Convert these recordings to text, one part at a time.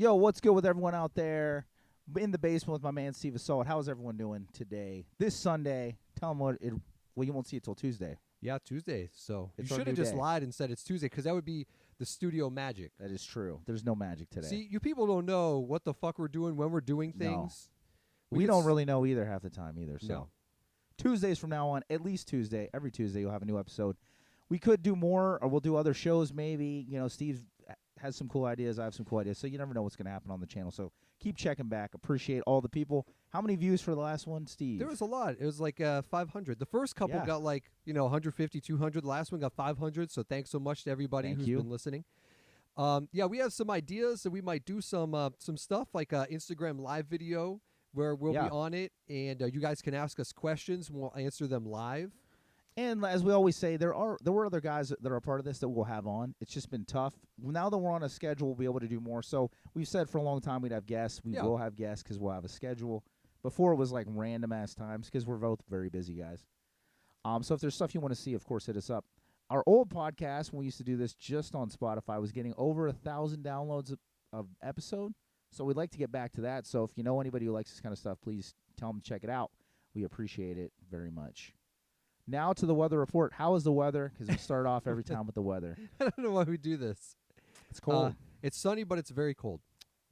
Yo, what's good with everyone out there? In the basement with my man Steve Assault. How's everyone doing today? This Sunday. Tell them what it. Well, you won't see it till Tuesday. Yeah, Tuesday. So It's you our should have new just day. lied and said it's Tuesday, because that would be the studio magic. That is true. There's no magic today. See, you people don't know what the fuck we're doing when we're doing No. things. We don't really know either half the time either. So No. Tuesdays from now on, at least Tuesday, every Tuesday you'll have a new episode. We could do more, or we'll do other shows maybe. You know, Steve has some cool ideas. I have some cool ideas. So you never know what's going to happen on the channel. So keep checking back. Appreciate all the people. How many views for the last one, Steve? There was a lot. It was like 500. The first couple got like, 150, 200. The last one got 500. So thanks so much to everybody who's been listening. Yeah, we have some ideas that we might do some stuff like Instagram live video where we'll be on it, and you guys can ask us questions and we'll answer them live. And as we always say, there were other guys that are a part of this that we'll have on. It's just been tough. Now that we're on a schedule, we'll be able to do more. So we've said for a long time we'd have guests. We will have guests because we'll have a schedule. Before it was like random-ass times because we're both very busy guys. So if there's stuff you want to see, of course, hit us up. Our old podcast, when we used to do this just on Spotify, was getting over 1,000 downloads of episode. So we'd like to get back to that. So if you know anybody who likes this kind of stuff, please tell them to check it out. We appreciate it very much. Now to the weather report. How is the weather? Because we start off every time with the weather. I don't know why we do this. It's cold. It's sunny, but it's very cold.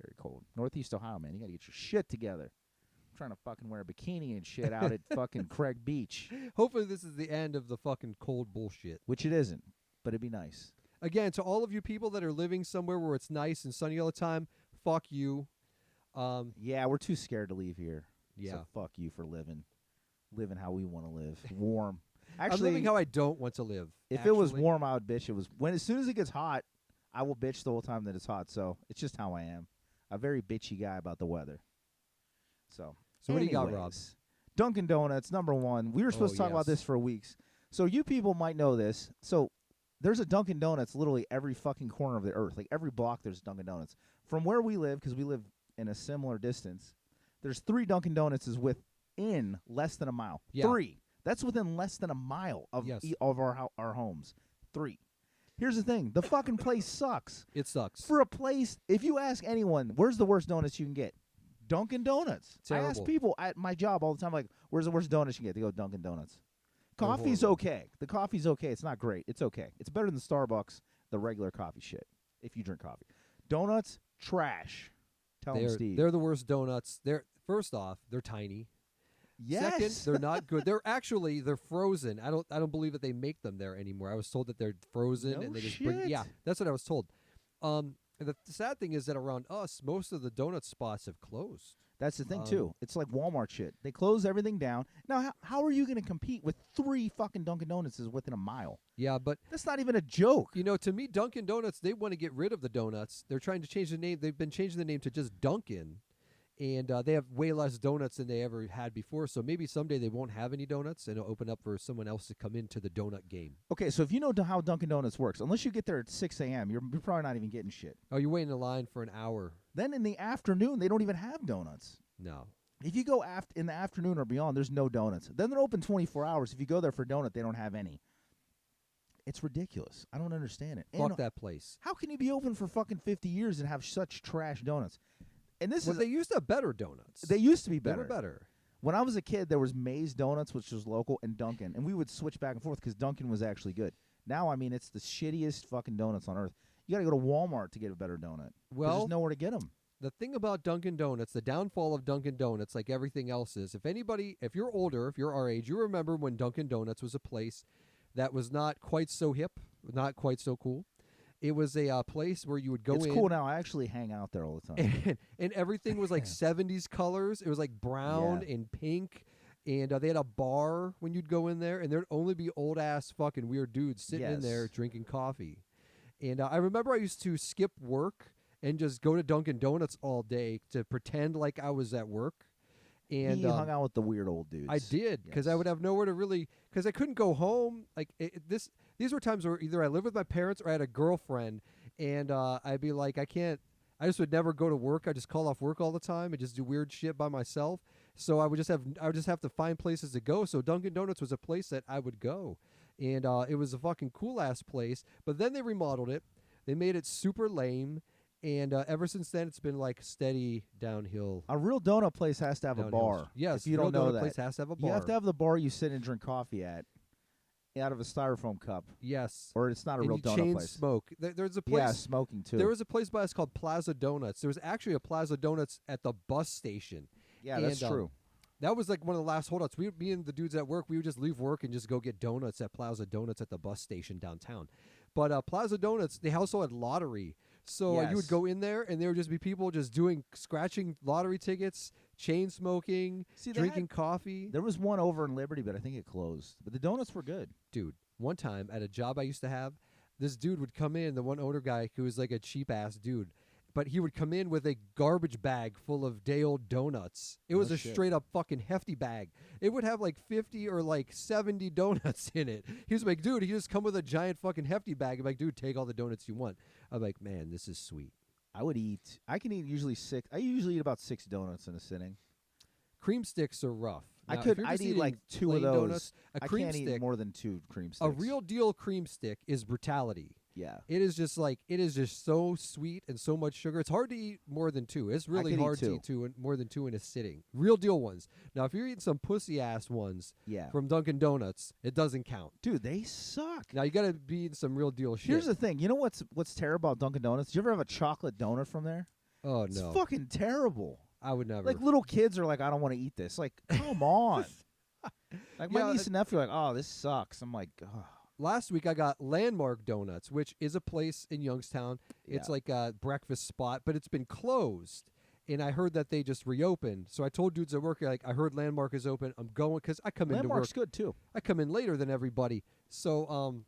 Very cold. Northeast Ohio, man. You got to get your shit together. I'm trying to fucking wear a bikini and shit out at fucking Craig Beach. Hopefully this is the end of the fucking cold bullshit. Which it isn't, but it'd be nice. Again, to all of you people that are living somewhere where it's nice and sunny all the time, fuck you. Yeah, we're too scared to leave here. Yeah. So fuck you for living how we want to live. Warm. Actually, I'm living how I don't want to live. If it was warm, I would bitch. As soon as it gets hot, I will bitch the whole time that it's hot. So it's just how I am. A very bitchy guy about the weather. So what do you got, Rob? Dunkin Donuts, number one. We were supposed to talk about this for weeks. So you people might know this. So there's a Dunkin Donuts literally every fucking corner of the earth. Like every block there's Dunkin Donuts. From where we live, because we live in a similar distance, there's 3 Dunkin Donuts within less than a mile. Yeah. 3. That's within less than a mile of our homes. 3. Here's the thing. The fucking place sucks. It sucks. For a place, if you ask anyone, where's the worst donuts you can get? Dunkin' Donuts. Terrible. I ask people at my job all the time, like, where's the worst donuts you can get? They go, Dunkin' Donuts. Coffee's okay. The coffee's okay. It's not great. It's okay. It's better than Starbucks, the regular coffee shit, if you drink coffee. Donuts, trash. Tell them, Steve. They're the worst donuts. First off, they're tiny. Yes. Second, they're not good. They're frozen. I don't believe that they make them there anymore. I was told that they're frozen and they just bring. Yeah, that's what I was told. The sad thing is that around us, most of the donut spots have closed. That's the thing too. It's like Walmart shit. They close everything down. Now, how are you going to compete with 3 fucking Dunkin' Donuts within a mile? Yeah, but that's not even a joke. You know, to me, Dunkin' Donuts, they want to get rid of the donuts. They're trying to change the name. They've been changing the name to just Dunkin'. And they have way less donuts than they ever had before. So maybe someday they won't have any donuts and it'll open up for someone else to come into the donut game. Okay, so if you know how Dunkin' Donuts works, unless you get there at 6 a.m., you're probably not even getting shit. Oh, you're waiting in line for an hour. Then in the afternoon, they don't even have donuts. No. If you go in the afternoon or beyond, there's no donuts. Then they're open 24 hours. If you go there for a donut, they don't have any. It's ridiculous. I don't understand it. Fuck that place. How can you be open for fucking 50 years and have such trash donuts? And they used to have better donuts. They used to be better. They were better. When I was a kid, there was Maze Donuts, which was local, and Dunkin', and we would switch back and forth because Dunkin' was actually good. Now, I mean, it's the shittiest fucking donuts on earth. You got to go to Walmart to get a better donut. Well, there's nowhere to get them. The thing about Dunkin' Donuts, the downfall of Dunkin' Donuts, like everything else is, if you're older, if you're our age, you remember when Dunkin' Donuts was a place that was not quite so hip, not quite so cool. It was a place where you would go in. It's cool now. I actually hang out there all the time. And everything was like 70s colors. It was like brown and pink. And they had a bar when you'd go in there. And there'd only be old-ass fucking weird dudes sitting in there drinking coffee. And I remember I used to skip work and just go to Dunkin' Donuts all day to pretend like I was at work. And he hung out with the weird old dudes. I did, because I would have nowhere to really, because I couldn't go home. Like these were times where either I lived with my parents or I had a girlfriend, and I'd be like, I just would never go to work. I just call off work all the time and just do weird shit by myself. So I would just have to find places to go. So Dunkin' Donuts was a place that I would go, and it was a fucking cool ass place. But then they remodeled it. They made it super lame. And ever since then, it's been like steady downhill. A real donut place has to have a Downhill. bar. Yes, if you real don't know donut that, place has to have a bar. you have to have the bar you sit and drink coffee at, out of a styrofoam cup. Yes. Or it's not a and real you donut chain place. smoke. There's a place. Yeah, smoking too. There was a place by us called Plaza Donuts. There was actually a Plaza Donuts at the bus station. Yeah, that's true. That was like one of the last holdouts. Me and the dudes at work, we would just leave work and just go get donuts at Plaza Donuts at the bus station downtown. But Plaza Donuts, they also had lottery. So you would go in there, and there would just be people just scratching lottery tickets, chain smoking, drinking coffee. There was one over in Liberty, but I think it closed. But the donuts were good. Dude, one time at a job I used to have, this dude would come in, the one owner guy who was like a cheap-ass dude, but he would come in with a garbage bag full of day-old donuts. It was a straight-up fucking hefty bag. It would have like 50 or like 70 donuts in it. He was like, dude, he just come with a giant fucking hefty bag. I'm like, dude, take all the donuts you want. I'm like, man, this is sweet. I can eat usually 6. I usually eat about 6 donuts in a sitting. Cream sticks are rough. Now, I'd eat like 2 of those. Donuts, I can't eat more than 2 cream sticks. A real deal cream stick is brutality. Yeah. It is just so sweet and so much sugar. It's hard to eat more than 2. It's really hard to eat more than 2 in a sitting. Real deal ones. Now, if you're eating some pussy ass ones from Dunkin Donuts, it doesn't count. Dude, they suck. Now you got to be eating some real deal shit. Here's the thing. You know what's terrible about Dunkin Donuts? Did you ever have a chocolate donut from there? Oh, it's no. It's fucking terrible. I would never. Like little kids are like, I don't want to eat this. Like, come on. Like my niece and nephew are like, oh, this sucks. I'm like, oh. Last week I got Landmark Donuts, which is a place in Youngstown. It's like a breakfast spot, but it's been closed. And I heard that they just reopened. So I told dudes at work, like, I heard Landmark is open. I'm going because I come into work. Landmark's good too. I come in later than everybody. So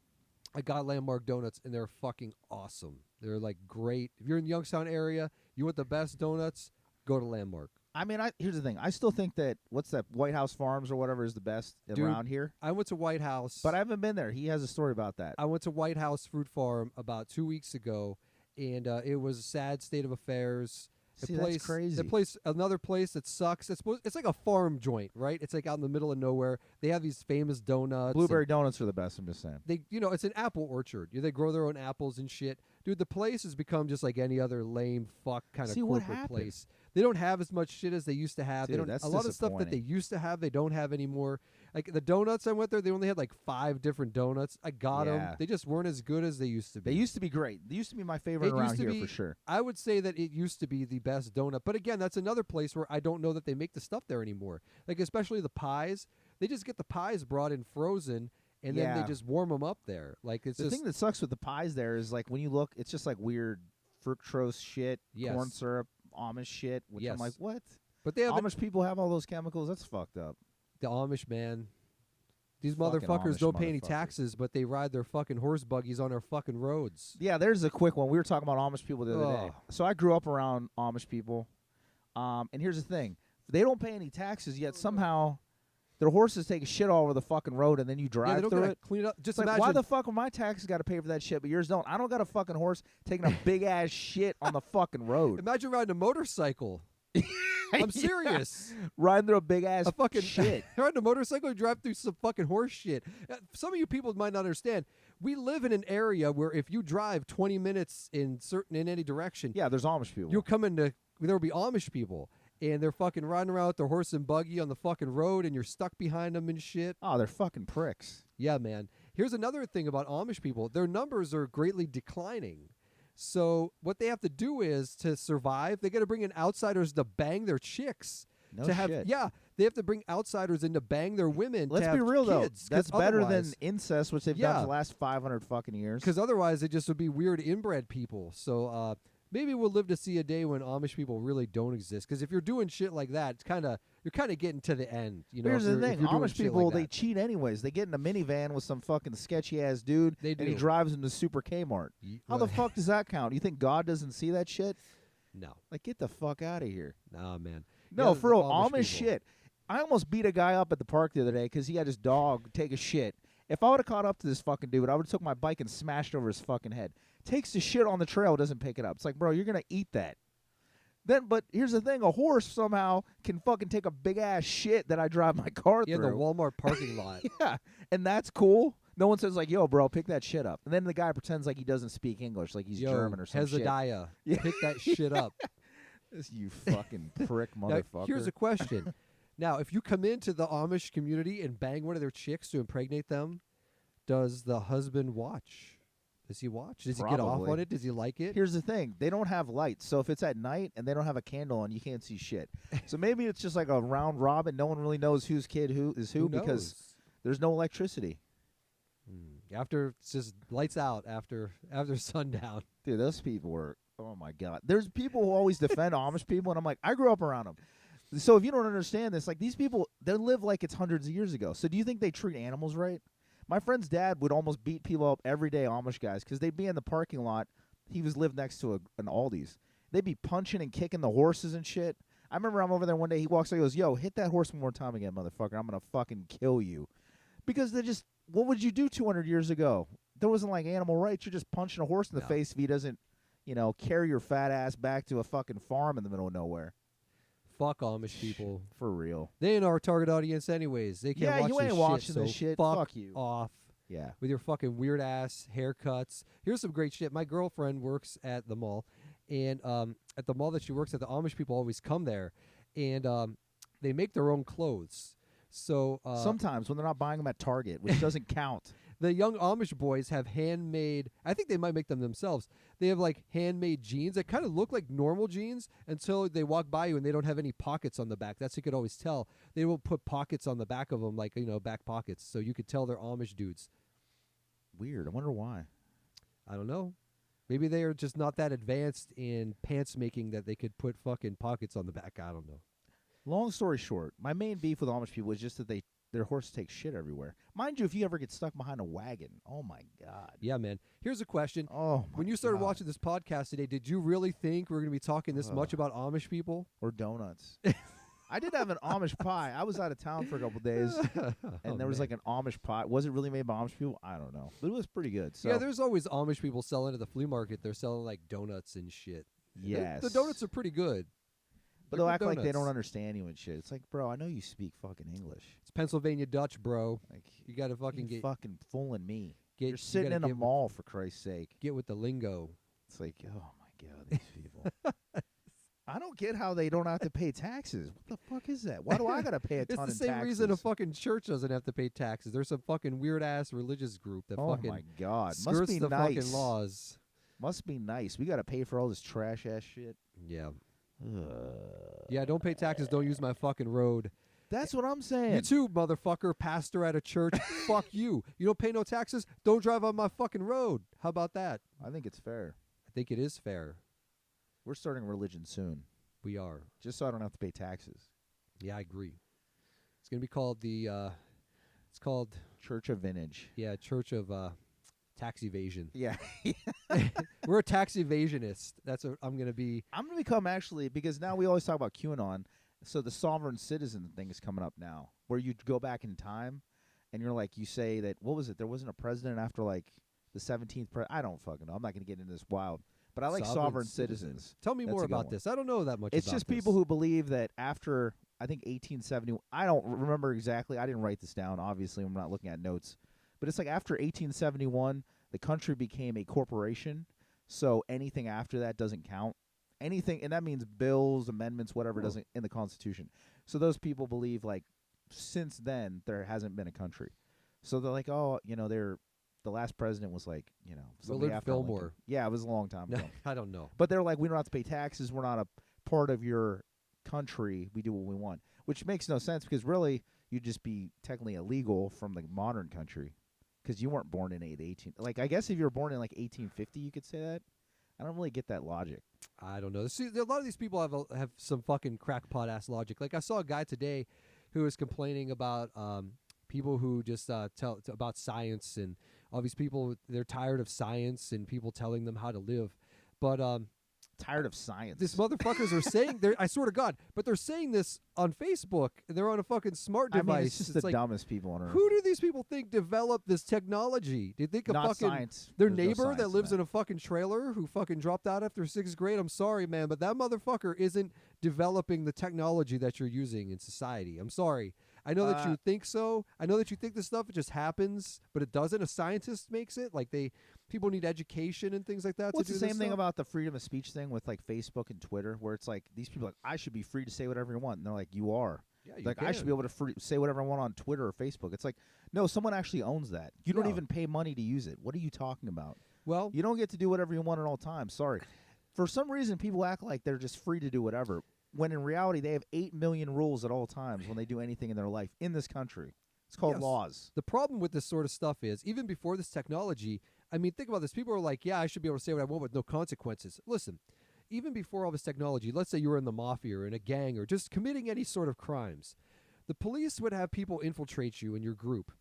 I got Landmark Donuts, and they're fucking awesome. They're like great. If you're in the Youngstown area, you want the best donuts, go to Landmark. I mean, here's the thing. I still think that what's that White House Farms or whatever is the best around here. I went to White House, but I haven't been there. He has a story about that. I went to White House Fruit Farm about 2 weeks ago, and it was a sad state of affairs. That's crazy. Another place that sucks. It's like a farm joint, right? It's like out in the middle of nowhere. They have these famous donuts. Blueberry donuts are the best. I'm just saying. It's an apple orchard. They grow their own apples and shit. Dude, the place has become just like any other lame fuck kind of corporate place. They don't have as much shit as they used to have. Dude, a lot of stuff that they used to have, they don't have anymore. Like the donuts I went there, they only had like 5 different donuts. I got them. They just weren't as good as they used to be. They used to be great. They used to be my favorite around here for sure. I would say that it used to be the best donut. But again, that's another place where I don't know that they make the stuff there anymore. Like especially the pies. They just get the pies brought in frozen. And then they just warm them up there. Like it's the thing that sucks with the pies there is like when you look, it's just like weird fructose shit, corn syrup, Amish shit. Which I'm like, what? But they have Amish people have all those chemicals. That's fucked up. The Amish, man. These fucking motherfuckers Amish don't pay any taxes, but they ride their fucking horse buggies on our fucking roads. Yeah, there's a quick one. We were talking about Amish people the other day. So I grew up around Amish people, and here's the thing: they don't pay any taxes yet. Somehow. Their horses take a shit all over the fucking road, and then you drive through it. Clean it up. Just like, imagine. why the fuck are my taxes got to pay for that shit, but yours don't? I don't got a fucking horse taking a big ass shit on the fucking road. Imagine riding a motorcycle. I'm serious. Riding through a big ass fucking shit. Riding a motorcycle, you drive through some fucking horse shit. Some of you people might not understand. We live in an area where if you drive 20 minutes in any direction, there's Amish people. You'll come into there will be Amish people. And they're fucking riding around with their horse and buggy on the fucking road, and you're stuck behind them and shit. Oh, they're fucking pricks. Yeah, man. Here's another thing about Amish people. Their numbers are greatly declining. So what they have to do is, to survive, they got to bring in outsiders to bang their chicks. No shit. Yeah, they have to bring outsiders in to bang their women. Let's be real, though. That's better than incest, which they've done for the last 500 fucking years. Because otherwise, it just would be weird inbred people. So, maybe we'll live to see a day when Amish people really don't exist. Because if you're doing shit like that, you're kind of getting to the end. Here's the thing: Amish people, they cheat anyways. They get in a minivan with some fucking sketchy ass dude, and he drives them to Super Kmart. How the fuck does that count? You think God doesn't see that shit? No. Like, get the fuck out of here. Nah, man. No, for real, Amish shit. I almost beat a guy up at the park the other day because he had his dog take a shit. If I would have caught up to this fucking dude, I would have took my bike and smashed over his fucking head. Takes the shit on the trail, doesn't pick it up. It's like, bro, you're going to eat that. But here's the thing. A horse somehow can fucking take a big-ass shit that I drive my car through. Yeah, the Walmart parking lot. Yeah, and that's cool. No one says like, "Yo, bro, pick that shit up." And then the guy pretends like he doesn't speak English, like he's German or some shit. Hezekiah, Yeah. pick that shit up. This you fucking prick Now, motherfucker. here's a question. Now, if you come into the Amish community and bang one of their chicks to impregnate them, does the husband watch? Does he watch? Does he get off Probably. on it? Does he like it? Here's the thing. They don't have lights. So if it's at night and they don't have a candle on, you can't see shit. So maybe it's just like a round robin. No one really knows whose kid who is who because knows? there's no electricity. After it's just lights out after sundown. Dude, those people were, oh my God. There's people who always defend Amish people, and I'm like, I grew up around them. So if you don't understand this, like these people, they live like it's hundreds of years ago. So do you think they treat animals right? My friend's dad would almost beat people up every day, Amish guys, because they'd be in the parking lot. He lived next to an Aldi's. They'd be punching and kicking the horses and shit. I remember I'm over there one day. He walks out, he goes, "Yo, hit that horse one more time again, motherfucker. I'm going to fucking kill you." Because they just, what would you do 200 years ago? There wasn't like animal rights. You're just punching a horse in the face if he doesn't, carry your fat ass back to a fucking farm in the middle of nowhere. Fuck Amish people. For real. They ain't our target audience anyways. They can't watch you ain't this watching shit, so this shit. Fuck you. off. Yeah. With your fucking weird ass haircuts. Here's some great shit. My girlfriend works at the mall, and at the mall that she works at, the Amish people always come there, and they make their own clothes. So sometimes when they're not buying them at Target, which doesn't count. The young Amish boys have handmade, I think they might make them themselves. They have like handmade jeans that kind of look like normal jeans until they walk by you and they don't have any pockets on the back. That's you could always tell. They will put pockets on the back of them, like, back pockets. So you could tell they're Amish dudes. Weird. I wonder why. I don't know. Maybe they are just not that advanced in pants making that they could put fucking pockets on the back. I don't know. Long story short, my main beef with Amish people is just that their horses take shit everywhere. Mind you, if you ever get stuck behind a wagon, oh my God. Yeah, man. Here's a question. Oh, my when you started God. watching this podcast today, did you really think we were going to be talking this much about Amish people? Or donuts. I did have an Amish pie. I was out of town for a couple days, and there was like an Amish pie. Was it really made by Amish people? I don't know. But it was pretty good. So. Yeah, there's always Amish people selling at the flea market. They're selling like donuts and shit. Yes. The donuts are pretty good. But They're they'll good act like they donuts. don't understand you and shit. It's like, bro, I know you speak fucking English. It's Pennsylvania Dutch, bro. Like You got to fucking you're fucking fooling me. get. You're sitting you in gotta a mall, for Christ's sake. Get with the lingo. It's like, oh my God, these people. I don't get how they don't have to pay taxes. What the fuck is that? Why do I gotta pay a It's ton the of same taxes? reason a fucking church doesn't have to pay taxes. There's some fucking weird ass religious group that Oh fucking my God, skirts must be the nice. fucking laws. Must be nice. We gotta pay for all this trash ass shit. Yeah. Ugh. Yeah, don't pay taxes. Don't use my fucking road. That's what I'm saying. You too, motherfucker, pastor at a church. Fuck you. You don't pay no taxes? Don't drive on my fucking road. How about that? I think it's fair. I think it is fair. We're starting religion soon, We are. just so I don't have to pay taxes. Yeah, I agree. It's going to be called it's called, Church of Vintage. Church of Tax Evasion. Yeah. We're a tax evasionist. That's what I'm going to be. I'm going to become actually, because now we always talk about QAnon, so the sovereign citizen thing is coming up now, where you go back in time, and you're like, you say that, what was it, there wasn't a president after like the 17th I don't fucking know. I'm not going to get into this wild, but I like sovereign citizens. Tell me That's more a good about one. this. I don't know that much It's about just this. people who believe that after, I think 1870, I don't remember exactly, I didn't write this down, obviously, I'm not looking at notes, but it's like after 1871, the country became a corporation, so anything after that doesn't count. Anything, and that means bills, amendments, whatever, doesn't in the Constitution. So those people believe, like, since then, there hasn't been a country. So they're like, oh, the last president was like, somebody Willard after Lincoln. Fillmore. Yeah, it was a long time No, ago. I don't know. But they're like, we don't have to pay taxes. We're not a part of your country. We do what we want, which makes no sense because really you'd just be technically illegal from the modern country because you weren't born in 18. Like, I guess if you were born in like 1850, you could say that. I don't really get that logic. I don't know. See, a lot of these people have some fucking crackpot ass logic. Like I saw a guy today who was complaining about people who just tell about science, and all these people, they're tired of science and people telling them how to live. But Tired of science. these motherfuckers are saying, I swear to God, but they're saying this on Facebook, and they're on a fucking smart device. I mean, it's just the like, dumbest people on earth. who do these people think developed this technology? Do you think Not fucking science. their There's no neighbor science that lives in in a fucking trailer who fucking dropped out after 6th grade? I'm sorry, man, but that motherfucker isn't developing the technology that you're using in society. I'm sorry. I know that you think so. I know that you think this stuff, it just happens, but it doesn't. A scientist makes it. Like people need education and things like that Well, to do it's the this same thing stuff. about the freedom of speech thing with like Facebook and Twitter, where it's like these people are like, I should be free to say whatever you want. And they're like, you are. Yeah, you Like, can. I should be able to say whatever I want on Twitter or Facebook. It's like, no, someone actually owns that. You don't Yeah. even pay money to use it. What are you talking about? Well, You don't get to do whatever you want at all times. Sorry. For some reason, people act like they're just free to do whatever, when in reality, they have 8 million rules at all times when they do anything in their life in this country. It's called Yes. laws. The problem with this sort of stuff is, even before this technology, I mean, think about this. People are like, yeah, I should be able to say what I want with no consequences. Listen, even before all this technology, let's say you were in the mafia or in a gang or just committing any sort of crimes, the police would have people infiltrate you in your group.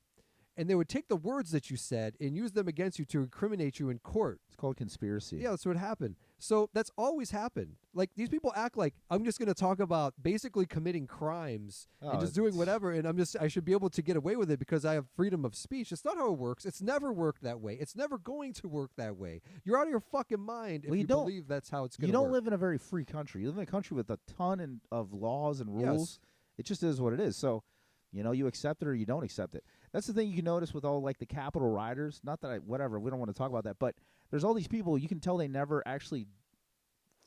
And they would take the words that you said and use them against you to incriminate you in court. It's called conspiracy. Yeah, that's what happened. So that's always happened. Like, these people act like I'm just going to talk about basically committing crimes and just doing whatever, and I should be able to get away with it because I have freedom of speech. It's not how it works. It's never worked that way. It's never going to work that way. You're out of your fucking mind if Well, you believe that's how it's going to work. You don't live in a very free country. You live in a country with a ton of laws and rules. Yes. It just is what it is. So, you accept it or you don't accept it. That's the thing you can notice with all like the Capitol rioters. Not that whatever, we don't want to talk about that, but there's all these people, you can tell they never actually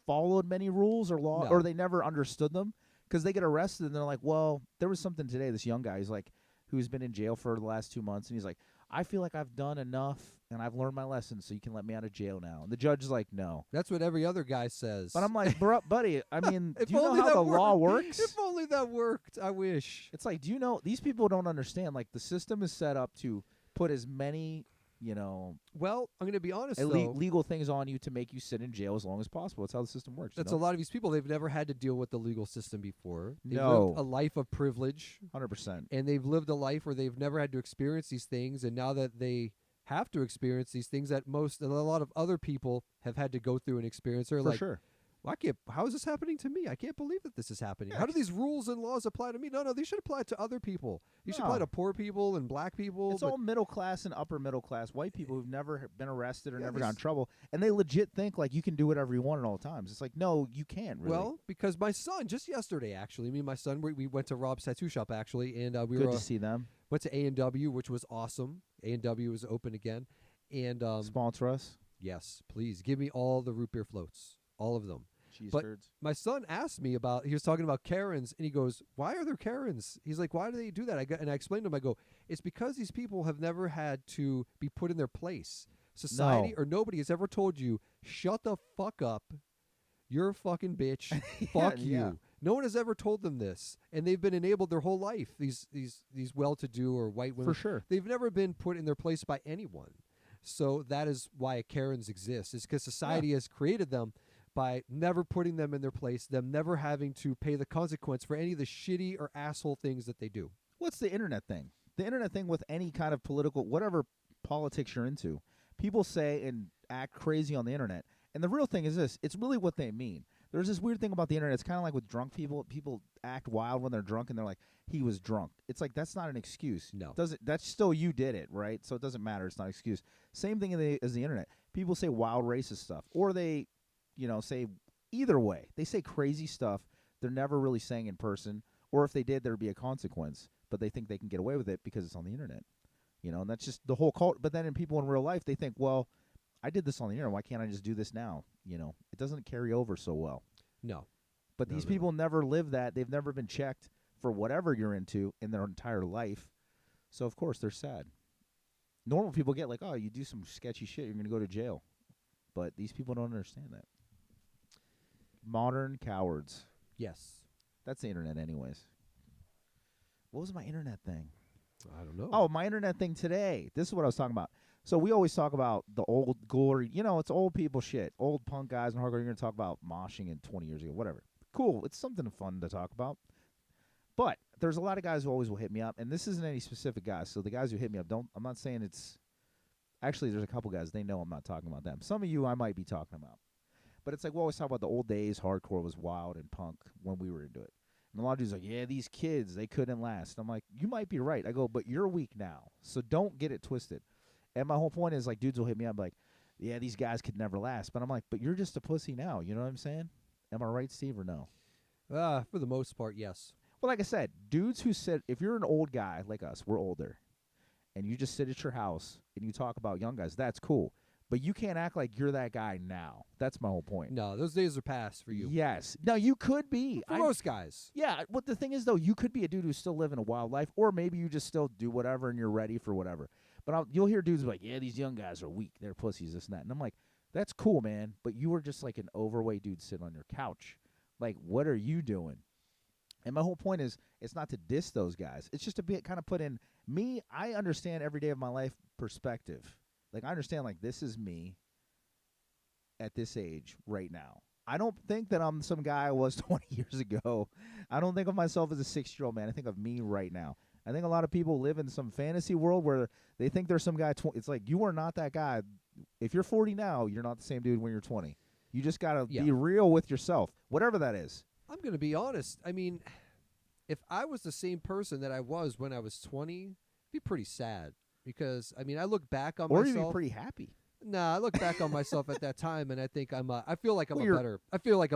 followed many rules or law, No. or they never understood them, because they get arrested and they're like, well, there was something today. This young guy, he's like, who's been in jail for the last 2 months, and he's like, I feel like I've done enough and I've learned my lesson, so you can let me out of jail now. And the judge is like, no. That's what every other guy says. But I'm like, buddy, I mean, If do you know only how that the law worked. works? If only that worked. I wish. It's like, do you know, these people don't understand, like, the system is set up to put as many, Well, I'm going to be honest, though. legal things on you to make you sit in jail as long as possible. That's how the system works. That's a lot of these people. They've never had to deal with the legal system before. They've No. lived a life of privilege. 100%. And they've lived a life where they've never had to experience these things. And now that they have to experience these things that a lot of other people have had to go through and experience, they're For like, sure. well, how is this happening to me? I can't believe that this is happening. Yeah. How do these rules and laws apply to me? No, these should apply to other people. These should No. apply to poor people and black people. It's all middle class and upper middle class white people who've never been arrested or Yeah, never gotten in trouble, and they legit think like you can do whatever you want at all times. It's like, no, you can't. Really. Well, because my son, just yesterday, actually, me and my son, we went to Rob's tattoo shop, actually, and we good to see them. went to A&W, which was awesome. A&W was open again. And Sponsor us. yes, please, give me all the root beer floats, all of them. Cheese But curds. my son asked me he was talking about Karens, and he goes, why are there Karens? He's like, why do they do that? And I explained to him, I go, it's because these people have never had to be put in their place. Society or nobody has ever told you, shut the fuck up. You're a fucking bitch. Fuck you. Yeah. No one has ever told them this, and they've been enabled their whole life. These well-to-do or white women, For sure. they've never been put in their place by anyone. So that is why Karens exist. It's because society has created them by never putting them in their place, them never having to pay the consequence for any of the shitty or asshole things that they do. What's the internet thing? The internet thing with any kind of political, whatever politics you're into, people say and act crazy on the internet. And the real thing is this: it's really what they mean. There's this weird thing about the internet. It's kind of like with drunk people. People act wild when they're drunk, and they're like, "He was drunk." It's like that's not an excuse. No. That's still you did it, right? So it doesn't matter. It's not an excuse. Same thing as the internet. People say wild racist stuff, or they, say either way. They say crazy stuff. They're never really saying in person, or if they did, there'd be a consequence. But they think they can get away with it because it's on the internet. And that's just the whole cult. But then in people in real life, they think, well, I did this on the internet. Why can't I just do this now? It doesn't carry over so well. No. But these people never live that. They've never been checked for whatever you're into in their entire life. So, of course, they're sad. Normal people get like, oh, you do some sketchy shit, you're going to go to jail. But these people don't understand that. Modern cowards. Yes. That's the internet anyways. What was my internet thing? I don't know. Oh, my internet thing today. This is what I was talking about. So we always talk about the old glory. It's old people shit. Old punk guys and hardcore. You're going to talk about moshing in 20 years ago. Whatever. Cool. It's something fun to talk about. But there's a lot of guys who always will hit me up. And this isn't any specific guys. So the guys who hit me up, I'm not saying it's. Actually, there's a couple guys. They know I'm not talking about them. Some of you I might be talking about. But it's like we always talk about the old days. Hardcore was wild and punk when we were into it. And a lot of dudes are like, yeah, these kids, they couldn't last. And I'm like, you might be right. I go, but you're weak now. So don't get it twisted. And my whole point is, like, dudes will hit me up like, yeah, these guys could never last. But I'm like, but you're just a pussy now. You know what I'm saying? Am I right, Steve, or no? For the most part, yes. But like I said, dudes who sit, if you're an old guy like us, we're older, and you just sit at your house and you talk about young guys, that's cool. But you can't act like you're that guy now. That's my whole point. No, those days are past for you. Yes. No, you could be. For most guys. Yeah, but the thing is, though, you could be a dude who's still living a wild life, or maybe you just still do whatever and you're ready for whatever. But you'll hear dudes like, yeah, these young guys are weak. They're pussies, this and that. And I'm like, that's cool, man, but you were just like an overweight dude sitting on your couch. Like, what are you doing? And my whole point is, it's not to diss those guys. It's just to be kind of put in me. I understand every day of my life perspective. Like, I understand, like, this is me at this age right now. I don't think that I'm some guy I was 20 years ago. I don't think of myself as a 6-year-old man. I think of me right now. I think a lot of people live in some fantasy world where they think there's some guy. It's like, you are not that guy. If you're 40 now, you're not the same dude when you're 20. You just got to be real with yourself, whatever that is. I'm going to be honest. I mean, if I was the same person that I was when I was 20, it'd be pretty sad. Because, I mean, I look back on myself. Or you'd be pretty happy. Nah, I look back on myself at that time, and I think I feel like I'm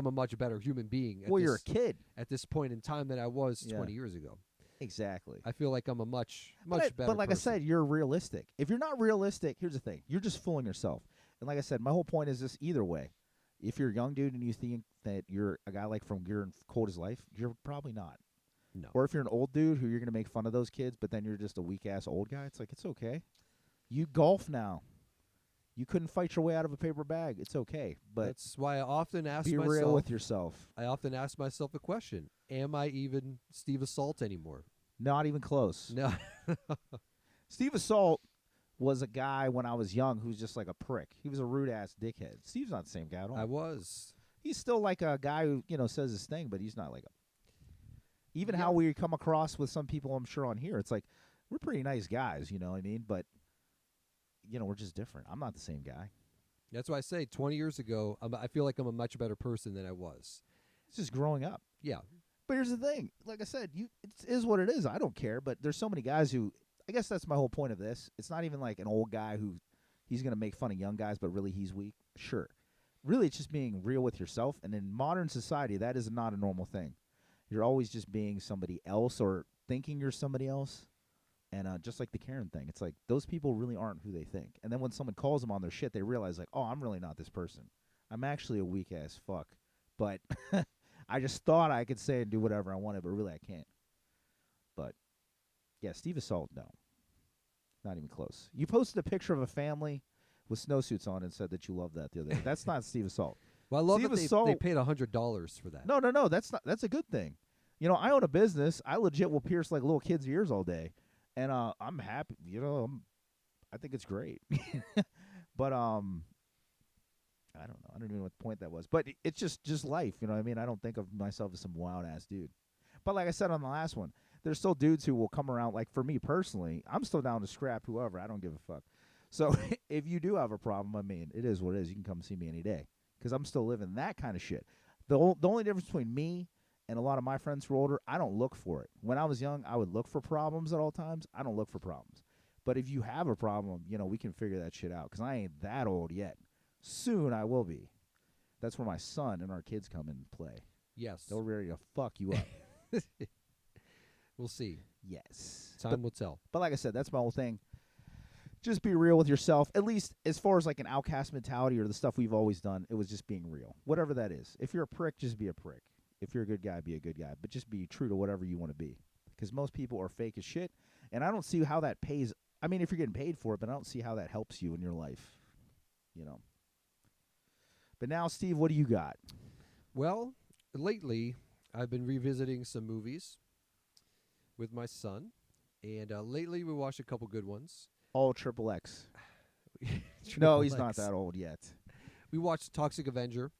a much better human being. You're a kid at this point in time than I was 20 years ago. Exactly. I feel like I'm a much better But like person. I said, you're realistic. If you're not realistic, here's the thing. You're just fooling yourself. And like I said, my whole point is this either way. If you're a young dude and you think that you're a guy like from Gear and Cold as Life, you're probably not. No. Or if you're an old dude who you're going to make fun of those kids, but then you're just a weak-ass old guy, it's like, it's okay. You golf now. You couldn't fight your way out of a paper bag. It's okay. But that's why I often ask myself. Be real with yourself. I often ask myself the question, am I even Steve Assault anymore? Not even close. No. Steve Assault was a guy when I was young who was just like a prick. He was a rude-ass dickhead. Steve's not the same guy at all. I was. He's still like a guy who, says his thing, but he's not like a... Even how we come across with some people, I'm sure, on here, it's like, we're pretty nice guys, you know what I mean? But, we're just different. I'm not the same guy. That's why I say 20 years ago, I feel like I'm a much better person than I was. It's just growing up. Yeah. But here's the thing. Like I said, it is what it is. I don't care. But there's so many guys who, I guess that's my whole point of this. It's not even like an old guy who he's going to make fun of young guys, but really he's weak. Sure. Really, it's just being real with yourself. And in modern society, that is not a normal thing. You're always just being somebody else or thinking you're somebody else. And just like the Karen thing, it's like those people really aren't who they think. And then when someone calls them on their shit, they realize, like, oh, I'm really not this person. I'm actually a weak-ass fuck. But I just thought I could say and do whatever I wanted, but really I can't. But, yeah, Steve Assault, no. Not even close. You posted a picture of a family with snowsuits on and said that you loved that the other day. That's not Steve Assault. Well, I love Steve that they paid $100 for that. No. That's a good thing. I own a business. I legit will pierce like little kids' ears all day. And I'm happy, I think it's great. But I don't know. I don't even know what the point that was. But it's just life, you know what I mean? I don't think of myself as some wild-ass dude. But like I said on the last one, there's still dudes who will come around. Like for me personally, I'm still down to scrap whoever. I don't give a fuck. So if you do have a problem, I mean, it is what it is. You can come see me any day because I'm still living that kind of shit. The only difference between me and a lot of my friends who are older, I don't look for it. When I was young, I would look for problems at all times. I don't look for problems. But if you have a problem, we can figure that shit out because I ain't that old yet. Soon I will be. That's where my son and our kids come in and play. Yes. They're ready to fuck you up. We'll see. Yes. Time will tell. But like I said, that's my whole thing. Just be real with yourself. At least as far as like an outcast mentality or the stuff we've always done, it was just being real. Whatever that is. If you're a prick, just be a prick. If you're a good guy, be a good guy. But just be true to whatever you want to be. Because most people are fake as shit. And I don't see how that pays. I mean, if you're getting paid for it, but I don't see how that helps you in your life. But now, Steve, what do you got? Well, lately, I've been revisiting some movies with my son. And lately, we watched a couple good ones. All Triple X. No, he's not that old yet. We watched Toxic Avenger.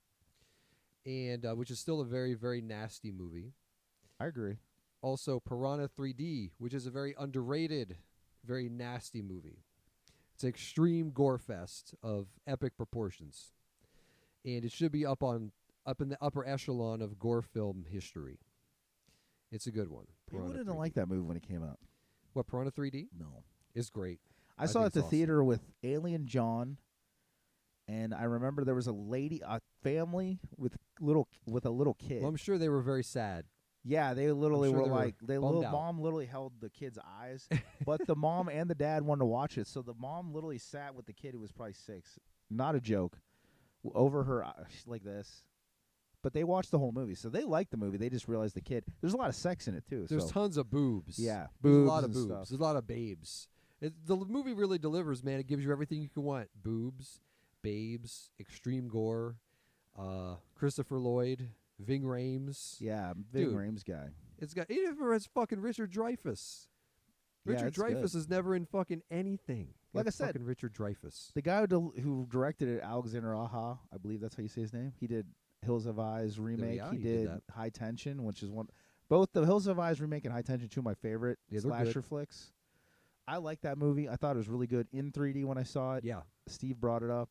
And which is still a very, very nasty movie. I agree. Also, Piranha 3D, which is a very underrated, very nasty movie. It's an extreme gore fest of epic proportions, and it should be up in the upper echelon of gore film history. It's a good one. People didn't like that movie when it came out. What, Piranha 3D? No, it's great. I saw it at the theater with Alien John. And I remember there was a family with a little kid. Well, I'm sure they were very sad. Yeah, they literally sure were they were like, bummed out. mom literally held the kid's eyes, but the mom and the dad wanted to watch it, so the mom literally sat with the kid who was probably 6, not a joke, over her like this. But they watched the whole movie, so they liked the movie. They just realized the kid. There's a lot of sex in it too. There's so. tons of boobs. Yeah, There's boobs a lot of and boobs. stuff. There's a lot of babes. The movie really delivers, man. It gives you everything you can want: boobs, babes, extreme gore, Christopher Lloyd, Ving Rhames. Yeah, Ving Dude. Rhames guy. It's got even has fucking Richard Dreyfuss. Yeah, Richard it's Dreyfuss good. is never in fucking anything. Like I It's said, fucking Richard Dreyfuss. The guy who directed it, Alexander Aja, I believe that's how you say his name. He did Hills Have Eyes remake. yeah, he he did did that. High Tension, which is both the Hills Have Eyes remake and High Tension, two of my favorite Yeah, they're slasher good. flicks. I like that movie. I thought it was really good in 3D when I saw it. Yeah, Steve brought it up,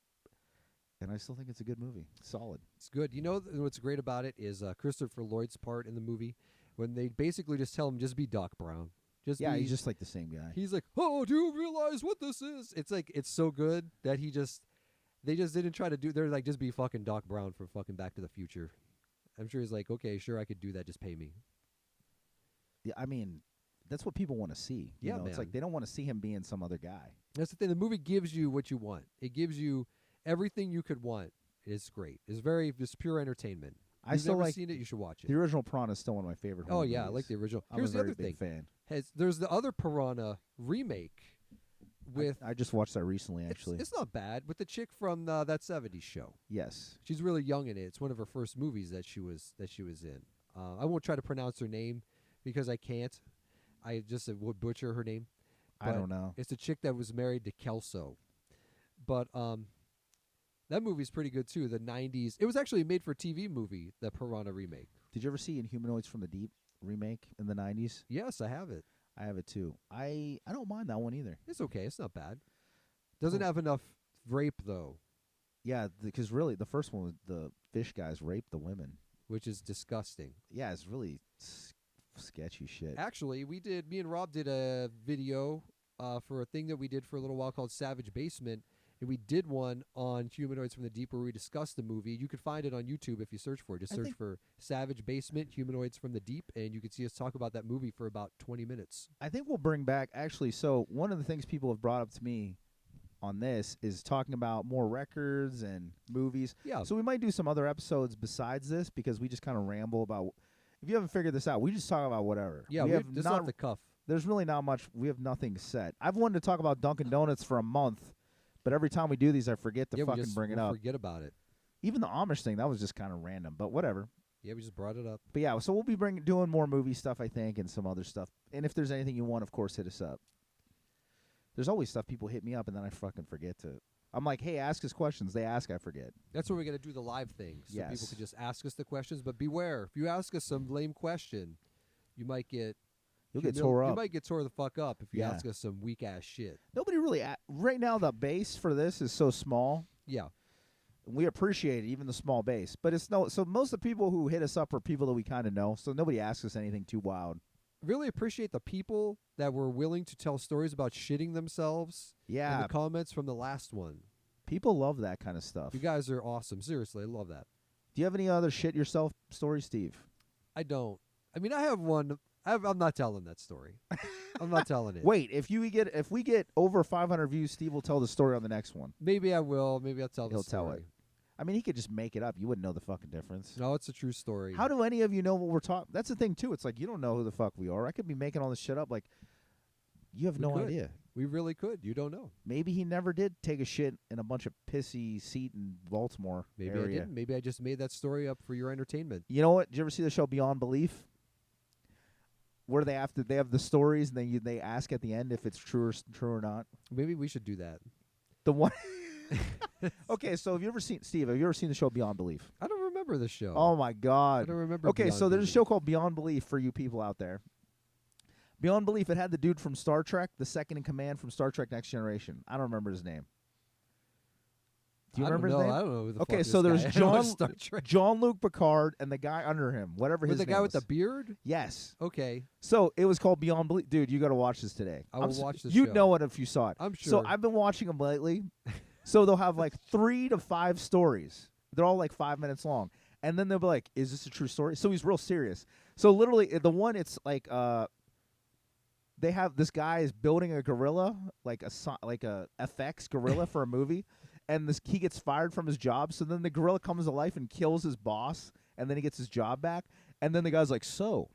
and I still think it's a good movie. Solid. it's good. You know what's great about it is Christopher Lloyd's part in the movie when they basically just tell him just be Doc Brown. He's just like the same guy. He's like, oh, do you realize what this is? It's like it's so good that they just didn't try to do. They're like, just be fucking Doc Brown from fucking Back to the Future. I'm sure he's like, okay, sure, I could do that. Just pay me. Yeah, I mean, that's what people want to see. Yeah, It's like man. they don't want to see him being some other guy. That's the thing. The movie gives you what you want. It gives you everything you could want. It's great. It's just pure entertainment. I You've still never like seen it. You should watch it. The original Piranha is still one of my favorite. Oh horror yeah, I movies. like the original. I'm Here's a the very other big thing. fan. There's the other Piranha remake with. I just watched that recently, actually. It's not bad with the chick from that '70s show. Yes. She's really young in it. It's one of her first movies that she was in. I won't try to pronounce her name because I can't. I just would butcher her name. I don't know. It's a chick that was married to Kelso. But that movie's pretty good too. The '90s. It was actually a made-for-TV movie, the Piranha remake. Did you ever see Inhumanoids from the Deep remake in the 90s? Yes, I have it. I have it too. I don't mind that one either. It's okay. It's not bad. Doesn't Cool. have enough rape though, Yeah, because really the first one was the fish guys raped the women. which is disgusting. Yeah, it's really sketchy shit. Actually, me and Rob did a video for a thing that we did for a little while called Savage Basement, and we did one on Humanoids from the Deep where we discussed the movie. You could find it on YouTube if you search for it. Just I search think- for Savage Basement, Humanoids from the Deep, and you can see us talk about that movie for about 20 minutes. I think we'll bring back actually. So one of the things people have brought up to me on this is talking about more records and movies. Yeah. So we might do some other episodes besides this because we just kind of ramble about. If you haven't figured this out, we just talk about whatever. Yeah, we we have just not. off the cuff. There's really not much. We have nothing set. I've wanted to talk about Dunkin' Donuts for a month, but every time we do these, I forget to Yeah, fucking bring it we'll up. forget about it. Even the Amish thing, that was just kind of random, but whatever. Yeah, we just brought it up. But yeah, so we'll be doing more movie stuff, I think, and some other stuff. And if there's anything you want, of course, hit us up. There's always stuff people hit me up, and then I fucking forget to. I'm like, hey, ask us questions. They ask, I forget. That's where we're going to do the live thing, so people Yes. can just ask us the questions. But beware, if you ask us some lame question, you might get You'll get humil- tore You up. might get tore the fuck up if you Yeah. ask us some weak ass shit. Nobody really. Right now, the base for this is so small. Yeah, We appreciate it, even the small base. But it's no. So most of the people who hit us up are people that we kind of know. So nobody asks us anything too wild. really appreciate the people that were willing to tell stories about shitting themselves in Yeah, the comments from the last one. people love that kind of stuff. You guys are awesome. Seriously, I love that. Do you have any other shit yourself stories, Steve? I don't. I mean, I have one. I'm not telling that story. I'm not telling it. Wait, if we get over 500 views, Steve will tell the story on the next one. Maybe I will. Maybe I'll tell the He'll story. tell it. I mean, he could just make it up. You wouldn't know the fucking difference. No, it's a true story. How do any of you know what we're talking? That's the thing too. It's like you don't know who the fuck we are. I could be making all this shit up. Like you have We no could. idea. We really could. You don't know. Maybe he never did take a shit in a bunch of pissy seat in Baltimore Maybe area. I didn't. Maybe I just made that story up for your entertainment. You know what? Did you ever see the show Beyond Belief? Where they have the stories and then they ask at the end if it's true or not. Maybe we should do that. The one. Okay, so have you ever seen the show Beyond Belief? I don't remember the show. Oh my I God. don't remember. Okay, Beyond so there's a Belief. show called Beyond Belief for you people out there. Beyond Belief, it had the dude from Star Trek, the second in command from Star Trek Next Generation. I don't remember his name. Do you remember his name? I don't know. Who the Okay, fuck so this there's guy- I don't watch John- Star Trek. Jean-Luc Picard and the guy under him, whatever his With the name guy with the was. beard. Yes. Okay, So it was called Beyond Belief. Dude, you got to watch this today. I will watch this You'd show. know it if you saw it. I'm sure. So I've been watching them lately. So they'll have like 3 to 5 stories. They're all like 5 minutes long. And then they'll be like, "Is this a true story?" So he's real serious. So literally, the one it's like they have this guy is building a gorilla, like a FX gorilla for a movie, and he gets fired from his job. So then the gorilla comes to life and kills his boss, and then he gets his job back. And then the guy's like, "So,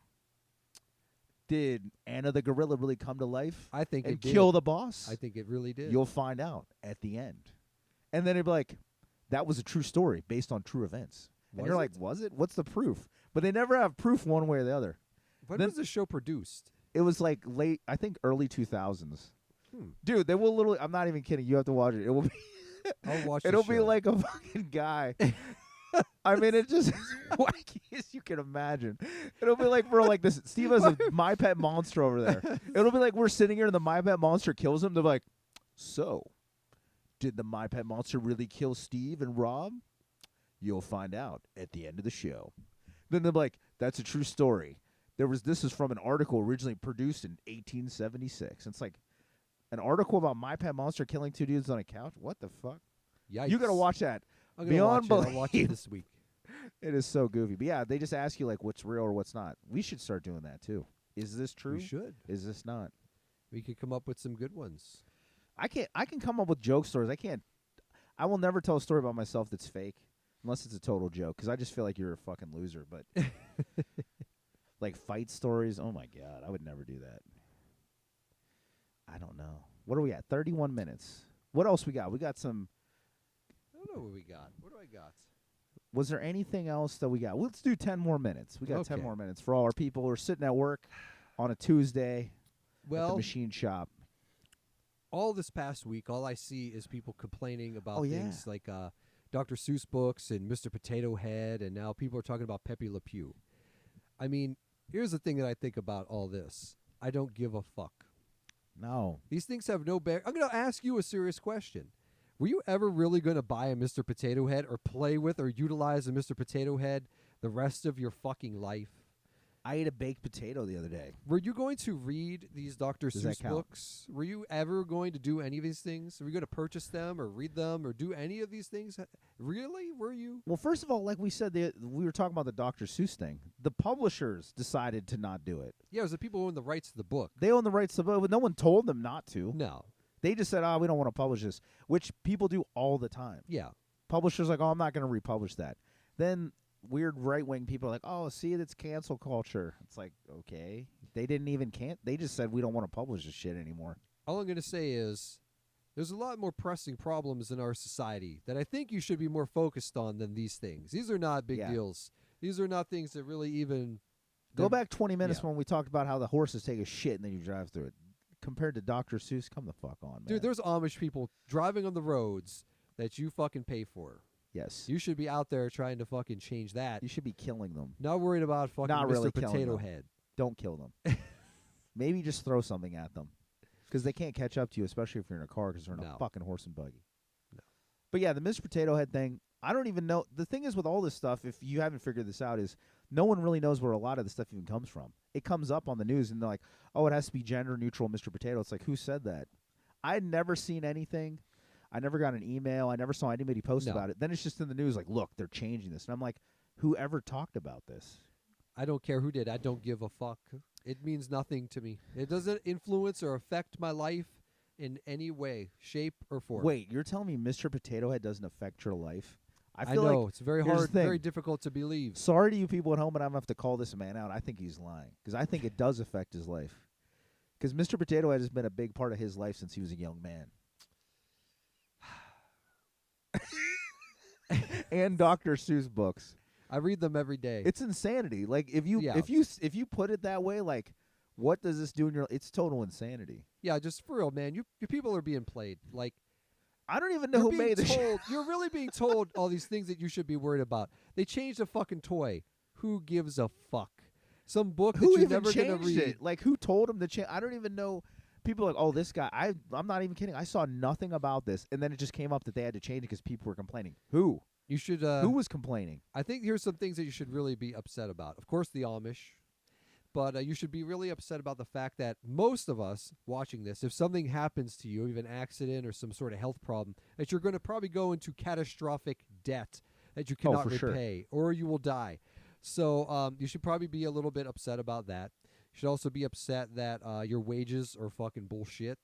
did Anna the gorilla really come to life? I think and it did. kill the boss? I think it really did. You'll find out at the end." And then it'd be like, "That was a true story based on true events." And you're like, "Was it? What's the proof?" But they never have proof one way or the other. When was the show produced? It was like late, I think early 2000s. Dude, they will literally, I'm not even kidding. You have to watch it. It will be I'll watch it'll the be show. like a fucking guy. I mean, it just as wacky as you can imagine. It'll be like, bro, like this. Steve has a My Pet Monster over there. It'll be like we're sitting here and the My Pet Monster kills him. They're like, "So, did the My Pet Monster really kill Steve and Rob? You'll find out at the end of the show." Then they're like, "That's a true story. This is from an article originally produced in 1876. It's like an article about My Pet Monster killing 2 dudes on a couch. What the fuck? Yikes. You gotta watch that. I'm gonna Beyond watch it. I'll watch it this week. It is so goofy. But yeah, they just ask you like what's real or what's not. We should start doing that too. Is this true? We should. Is this not? We could come up with some good ones. I can come up with joke stories. I will never tell a story about myself that's fake unless it's a total joke because I just feel like you're a fucking loser. But like fight stories, oh my God, I would never do that. I don't know. What are we at? 31 minutes. What else we got? We got some. I don't know what we got. What do I got? Was there anything else that we got? Let's do 10 more minutes. We got 10 Okay. more minutes for all our people who are sitting at work on a Tuesday at the Well, machine shop. all this past week, all I see is people complaining about Oh, yeah. things like Dr. Seuss books and Mr. Potato Head, and now people are talking about Pepe Le Pew. I mean, here's the thing that I think about all this. I don't give a fuck. No. These things have no bearing. I'm going to ask you a serious question. Were you ever really going to buy a Mr. Potato Head or play with or utilize a Mr. Potato Head the rest of your fucking life? I ate a baked potato the other day. Were you going to read these Dr. Does that Seuss count? books? Were you ever going to do any of these things? Were you going to purchase them or read them or do any of these things? Really? Were you? Well, first of all, like we said, we were talking about the Dr. Seuss thing. The publishers decided to not do it. Yeah, it was the people who own the rights to the book. They own the rights to the book, but no one told them not to. No. They just said, "Oh, we don't want to publish this," which people do all the time. Yeah. Publishers like, "Oh, I'm not going to republish that." Then weird right-wing people are like, "Oh, see, it's cancel culture." It's like, okay. They didn't even They just said, "We don't want to publish this shit anymore." All I'm going to say is there's a lot more pressing problems in our society that I think you should be more focused on than these things. These are not big Yeah. deals. These are not things that really even... Go back 20 minutes yeah. when we talked about how the horses take a shit and then you drive through it. Compared to Dr. Seuss, come the fuck on, man. Dude, there's Amish people driving on the roads that you fucking pay for. Yes. You should be out there trying to fucking change that. You should be killing them. Not worried about fucking Not Mr. really killing Potato them. Head. Don't kill them. Maybe just throw something at them. Because they can't catch up to you, especially if you're in a car because they're in No. a fucking horse and buggy. No. But yeah, the Mr. Potato Head thing, I don't even know. The thing is with all this stuff, if you haven't figured this out, is no one really knows where a lot of the stuff even comes from. It comes up on the news and they're like, "Oh, it has to be gender neutral, Mr. Potato." It's like, who said that? I had never seen anything. I never got an email. I never saw anybody post No. about it. Then it's just in the news like, "Look, they're changing this." And I'm like, whoever talked about this? I don't care who did. I don't give a fuck. It means nothing to me. It doesn't influence or affect my life in any way, shape, or form. Wait, you're telling me Mr. Potato Head doesn't affect your life? I feel know. like It's very here's the hard, thing. very difficult to believe. sorry to you people at home, but I'm going to have to call this man out. I think he's lying because I think it does affect his life. Because Mr. Potato Head has been a big part of his life since he was a young man. And Dr. Seuss books. I read them every day. It's insanity. Like if you Yeah. if you put it that way, like what does this do in your? It's total insanity. yeah, just for real, man. You people are being played. Like I don't even know you're who being made the shit. told. You're really being told all these things that you should be worried about. They changed a fucking toy. Who gives a fuck? Some book that Who you're even never gonna changed read. it? Like who told him to change? I don't even know. People are like, "Oh, this guy." I'm not even kidding. I saw nothing about this, and then it just came up that they had to change it because people were complaining. Who? You should. Who was complaining? I think here's some things that you should really be upset about. Of course, the Amish. But you should be really upset about the fact that most of us watching this, if something happens to you, even an accident or some sort of health problem, that you're going to probably go into catastrophic debt, that you cannot for sure. repay, or you will die. So you should probably be a little bit upset about that. You should also be upset that your wages are fucking bullshit.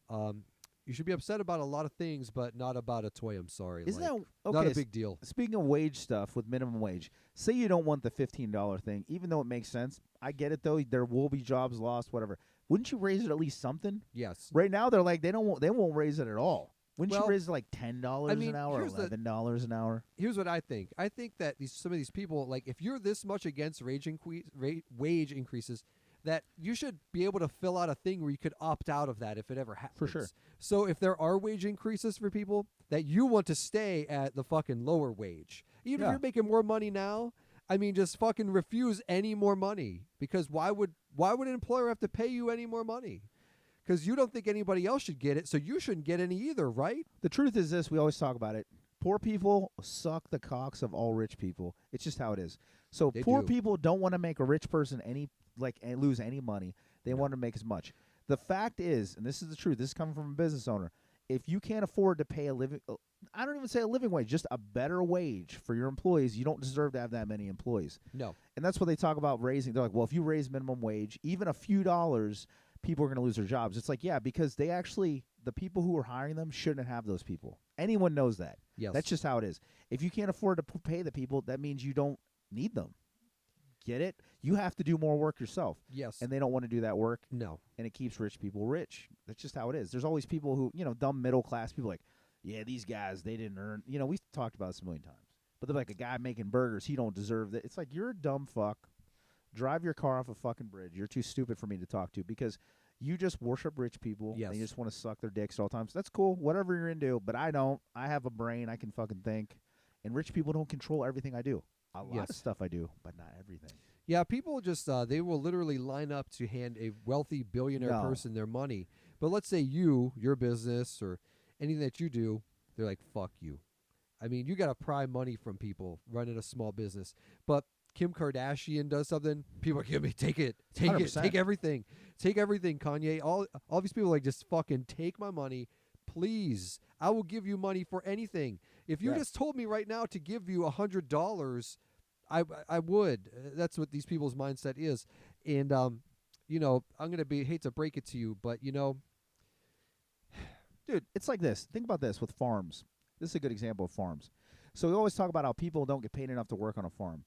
You should be upset about a lot of things, but not about a toy. I'm sorry. Isn't like, that okay? not a big deal? Speaking of wage stuff with minimum wage, say you don't want the $15 thing, even though it makes sense. I get it though. There will be jobs lost, whatever. Wouldn't you raise it at least something? Yes. Right now they're like they won't raise it at all. Wouldn't Well, you raise it like $10 an hour, or $11 an hour? Here's what I think. I think that some of these people, like, if you're this much against wage increases, that you should be able to fill out a thing where you could opt out of that if it ever happens. For sure. So if there are wage increases for people, that you want to stay at the fucking lower wage. Even if you're making more money now, I mean, just fucking refuse any more money. Because why would an employer have to pay you any more money? Because you don't think anybody else should get it, so you shouldn't get any either, right? The truth is this, we always talk about it. Poor people suck the cocks of all rich people. It's just how it is. So poor people don't want to make a rich person lose any money. They want to make as much. The fact is, and this is the truth, this is coming from a business owner, if you can't afford to pay a living, I don't even say a living wage, just a better wage for your employees, you don't deserve to have that many employees. No. And that's what they talk about raising. They're like, well, if you raise minimum wage, even a few dollars, people are going to lose their jobs. It's like, yeah, because the people who are hiring them shouldn't have those people. Anyone knows that. Yes. That's just how it is. If you can't afford to pay the people, that means you don't need them. Get it? You have to do more work yourself. Yes. And they don't want to do that work. No. And it keeps rich people rich. That's just how it is. There's always people who, dumb middle class people like, yeah, these guys, they didn't earn. We've talked about this a million times. But they're like, a guy making burgers, he don't deserve that. It's like, you're a dumb fuck. Drive your car off a fucking bridge. You're too stupid for me to talk to because you just worship rich people. Yes. And you just want to suck their dicks at all times. That's cool. Whatever you're into. But I don't. I have a brain. I can fucking think. And rich people don't control everything I do. A lot of stuff I do, but not everything. Yeah, people just, they will literally line up to hand a wealthy billionaire person their money. But let's say your business or anything that you do, they're like, fuck you. I mean, you got to pry money from people running a small business. But Kim Kardashian does something, people are like, yeah, take it. Take 100%. it. Take everything. Take everything, Kanye. All these people are like, just fucking take my money. Please. I will give you money for anything. If you just told me right now to give you $100, I would. That's what these people's mindset is. And, I'm going to hate to break it to you, but, Dude, it's like this. Think about this with farms. This is a good example of farms. So we always talk about how people don't get paid enough to work on a farm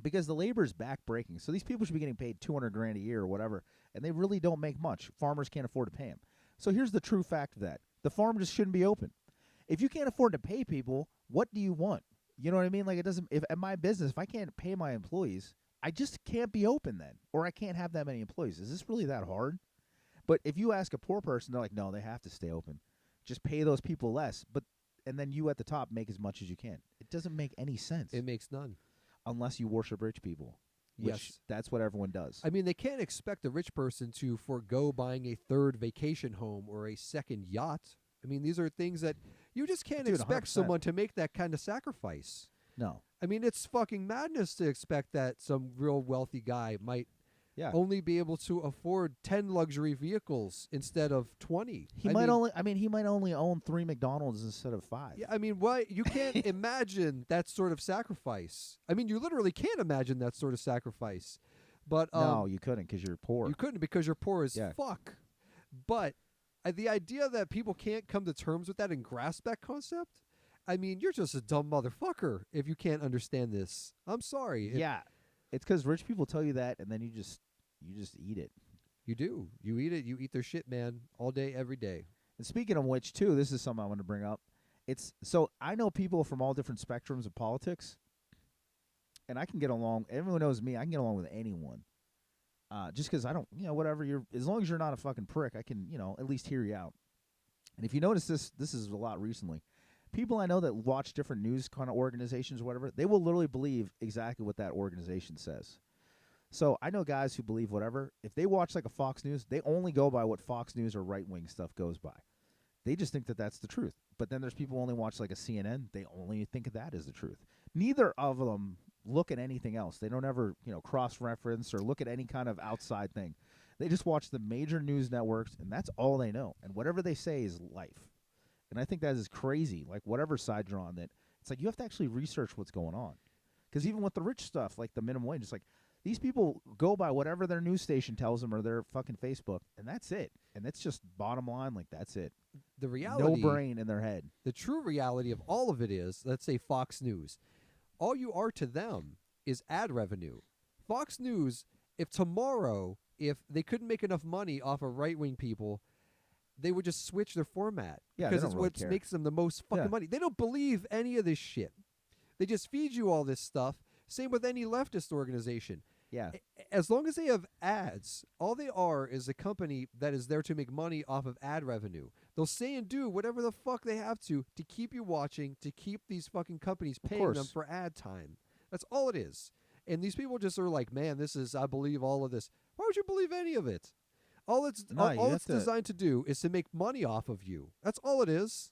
because the labor is backbreaking. So these people should be getting paid $200,000 a year or whatever, and they really don't make much. Farmers can't afford to pay them. So here's the true fact of that. The farm just shouldn't be open. If you can't afford to pay people, what do you want? You know what I mean? Like, if at my business, if I can't pay my employees, I just can't be open then, or I can't have that many employees. Is this really that hard? But if you ask a poor person, they're like, no, they have to stay open. Just pay those people less, and then you at the top make as much as you can. It doesn't make any sense. it makes none. Unless you worship rich people, which that's what everyone does. I mean, they can't expect a rich person to forego buying a third vacation home or a second yacht. I mean, these are things that you just can't expect 100%. someone to make that kind of sacrifice. No. I mean, it's fucking madness to expect that some real wealthy guy might only be able to afford 10 luxury vehicles instead of 20. He might only own 3 McDonald's instead of 5. Yeah, I mean, why you can't imagine that sort of sacrifice. I mean, you literally can't imagine that sort of sacrifice. But no, you couldn't because you're poor. You couldn't because you're poor as fuck. But the idea that people can't come to terms with that and grasp that concept, I mean, you're just a dumb motherfucker if you can't understand this. I'm sorry. It's because rich people tell you that, and then you just eat it. You do. You eat it. You eat their shit, man, all day, every day. And speaking of which, too, this is something I want to bring up. So I know people from all different spectrums of politics, and I can get along. Everyone knows me. I can get along with anyone. Just because I don't, whatever as long as you're not a fucking prick, I can, at least hear you out. And if you notice this is a lot recently. People I know that watch different news kind of organizations or whatever, they will literally believe exactly what that organization says. So I know guys who believe whatever. If they watch like a Fox News, they only go by what Fox News or right-wing stuff goes by. They just think that that's the truth. But then there's people who only watch like a CNN. They only think that is the truth. Neither of them look at anything else. They don't ever, cross-reference or look at any kind of outside thing. They just watch the major news networks, and that's all they know. And whatever they say is life. And I think that is crazy. Like, whatever side you're on, that It's like you have to actually research what's going on. Because even with the rich stuff, like the minimum wage, it's like these people go by whatever their news station tells them or their fucking Facebook, and that's it. And it's just bottom line, like that's it. The reality, no brain in their head. The true reality of all of it is, let's say Fox News. All you are to them is ad revenue. Fox News, if tomorrow, if they couldn't make enough money off of right-wing people, they would just switch their format. Yeah, because they it's don't really what care. makes them the most fucking money. They don't believe any of this shit. They just feed you all this stuff. Same with any leftist organization. Yeah. As long as they have ads, all they are is a company that is there to make money off of ad revenue. They'll say and do whatever the fuck they have to keep you watching, to keep these fucking companies paying them for ad time. That's all it is. And these people just are like, man, I believe all of this. Why would you believe any of it? All it's designed to do is to make money off of you. That's all it is.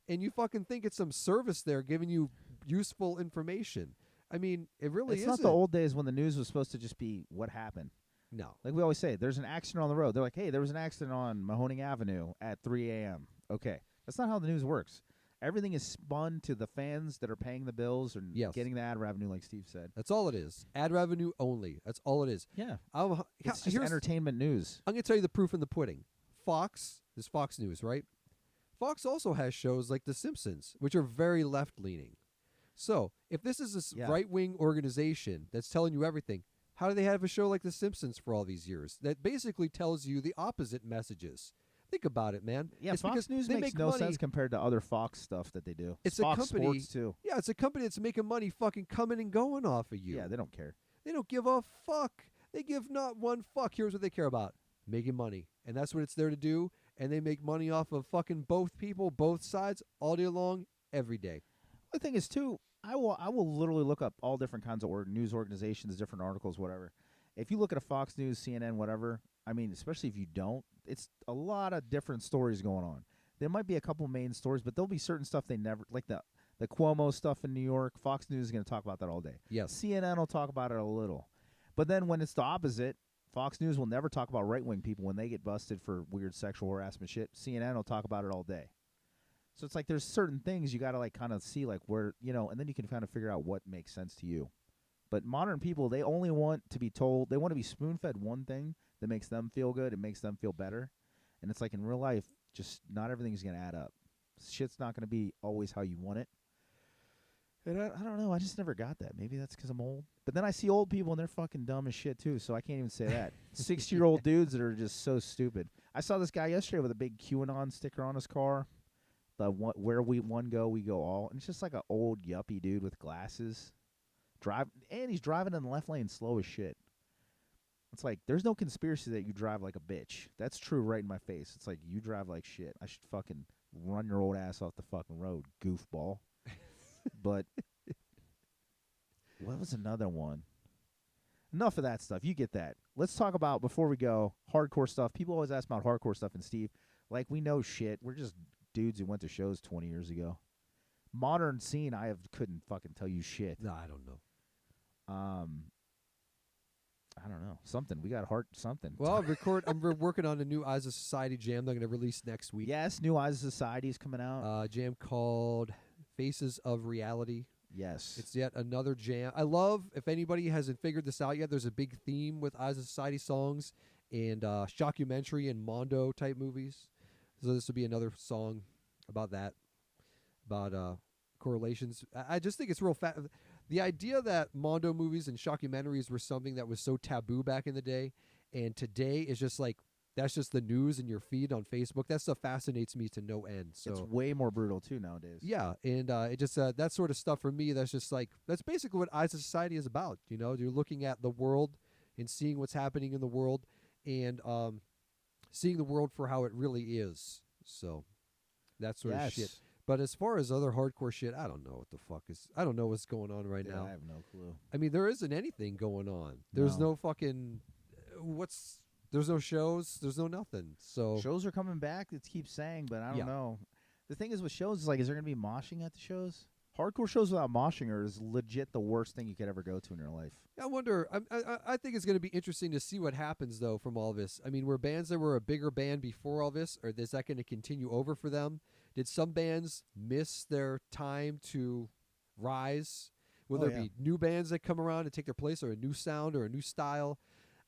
And you fucking think it's some service there giving you useful information. I mean, it really isn't. It's not the old days when the news was supposed to just be what happened. No. Like we always say, there's an accident on the road. They're like, hey, there was an accident on Mahoning Avenue at 3 a.m. Okay. That's not how the news works. Everything is spun to the fans that are paying the bills and getting the ad revenue, like Steve said. That's all it is. Ad revenue only. That's all it is. Yeah. It's just entertainment news. I'm going to tell you the proof in the pudding. Fox is Fox News, right? Fox also has shows like The Simpsons, which are very left-leaning. So, if this is a right-wing organization that's telling you everything, how do they have a show like The Simpsons for all these years that basically tells you the opposite messages? Think about it, man. Yeah, it's Fox News makes no sense compared to other Fox stuff that they do. It's Fox a company, Sports, too. Yeah, it's a company that's making money fucking coming and going off of you. Yeah, they don't care. They don't give a fuck. They give not one fuck. Here's what they care about. Making money. And that's what it's there to do. And they make money off of fucking both people, both sides, all day long, every day. The thing is, too, I will literally look up all different kinds of news organizations, different articles, whatever. If you look at a Fox News, CNN, whatever, I mean, especially if you don't, it's a lot of different stories going on. There might be a couple main stories, but there'll be certain stuff they never, like the Cuomo stuff in New York. Fox News is going to talk about that all day. Yes. CNN will talk about it a little. But then when it's the opposite, Fox News will never talk about right-wing people when they get busted for weird sexual harassment shit. CNN will talk about it all day. So it's like there's certain things you got to like kind of see like where, and then you can kind of figure out what makes sense to you. But modern people, they only want to be told, they want to be spoon-fed one thing that makes them feel good, it makes them feel better. And it's like in real life, just not everything's going to add up. Shit's not going to be always how you want it. And I don't know, I just never got that. Maybe that's because I'm old. But then I see old people and they're fucking dumb as shit too, so I can't even say that. 60-year-old dudes that are just so stupid. I saw this guy yesterday with a big QAnon sticker on his car. Where we one go, we go all. And it's just like an old yuppie dude with glasses. And he's driving in the left lane slow as shit. It's like, there's no conspiracy that you drive like a bitch. That's true right in my face. It's like, you drive like shit. I should fucking run your old ass off the fucking road, goofball. But what was another one? Enough of that stuff. You get that. Let's talk about, before we go, hardcore stuff. People always ask about hardcore stuff, and Steve, like, we know shit. We're just dudes who went to shows 20 years ago. Modern scene, couldn't fucking tell you shit. No, I don't know. I don't know. Something. We got something. Well, I'm working on a new Eyes of Society jam they're going to release next week. Yes, new Eyes of Society is coming out. Jam called Faces of Reality. Yes. It's yet another jam. I love, if anybody hasn't figured this out yet, there's a big theme with Eyes of Society songs and shockumentary and Mondo type movies. So this will be another song about that, about correlations. I just think it's real fat. The idea that Mondo movies and shockumentaries were something that was so taboo back in the day, and today is just like, that's just the news in your feed on Facebook. That stuff fascinates me to no end. So it's way more brutal too nowadays. Yeah, and it just that sort of stuff for me. That's just like, that's basically what Eyes of Society is about. You're looking at the world and seeing what's happening in the world, and seeing the world for how it really is. So that sort of shit. But as far as other hardcore shit, I don't know what the fuck is. I don't know what's going on right now. I have no clue. I mean, there isn't anything going on. There's no fucking There's no shows. There's no nothing. So shows are coming back. It keeps saying, but I don't know. The thing is with shows is like, is there going to be moshing at the shows? Hardcore shows without moshing is legit the worst thing you could ever go to in your life. I wonder. I think it's going to be interesting to see what happens though from all this. I mean, were bands that were a bigger band before all this, or is that going to continue over for them? Did some bands miss their time to rise? Will there be new bands that come around and take their place, or a new sound or a new style?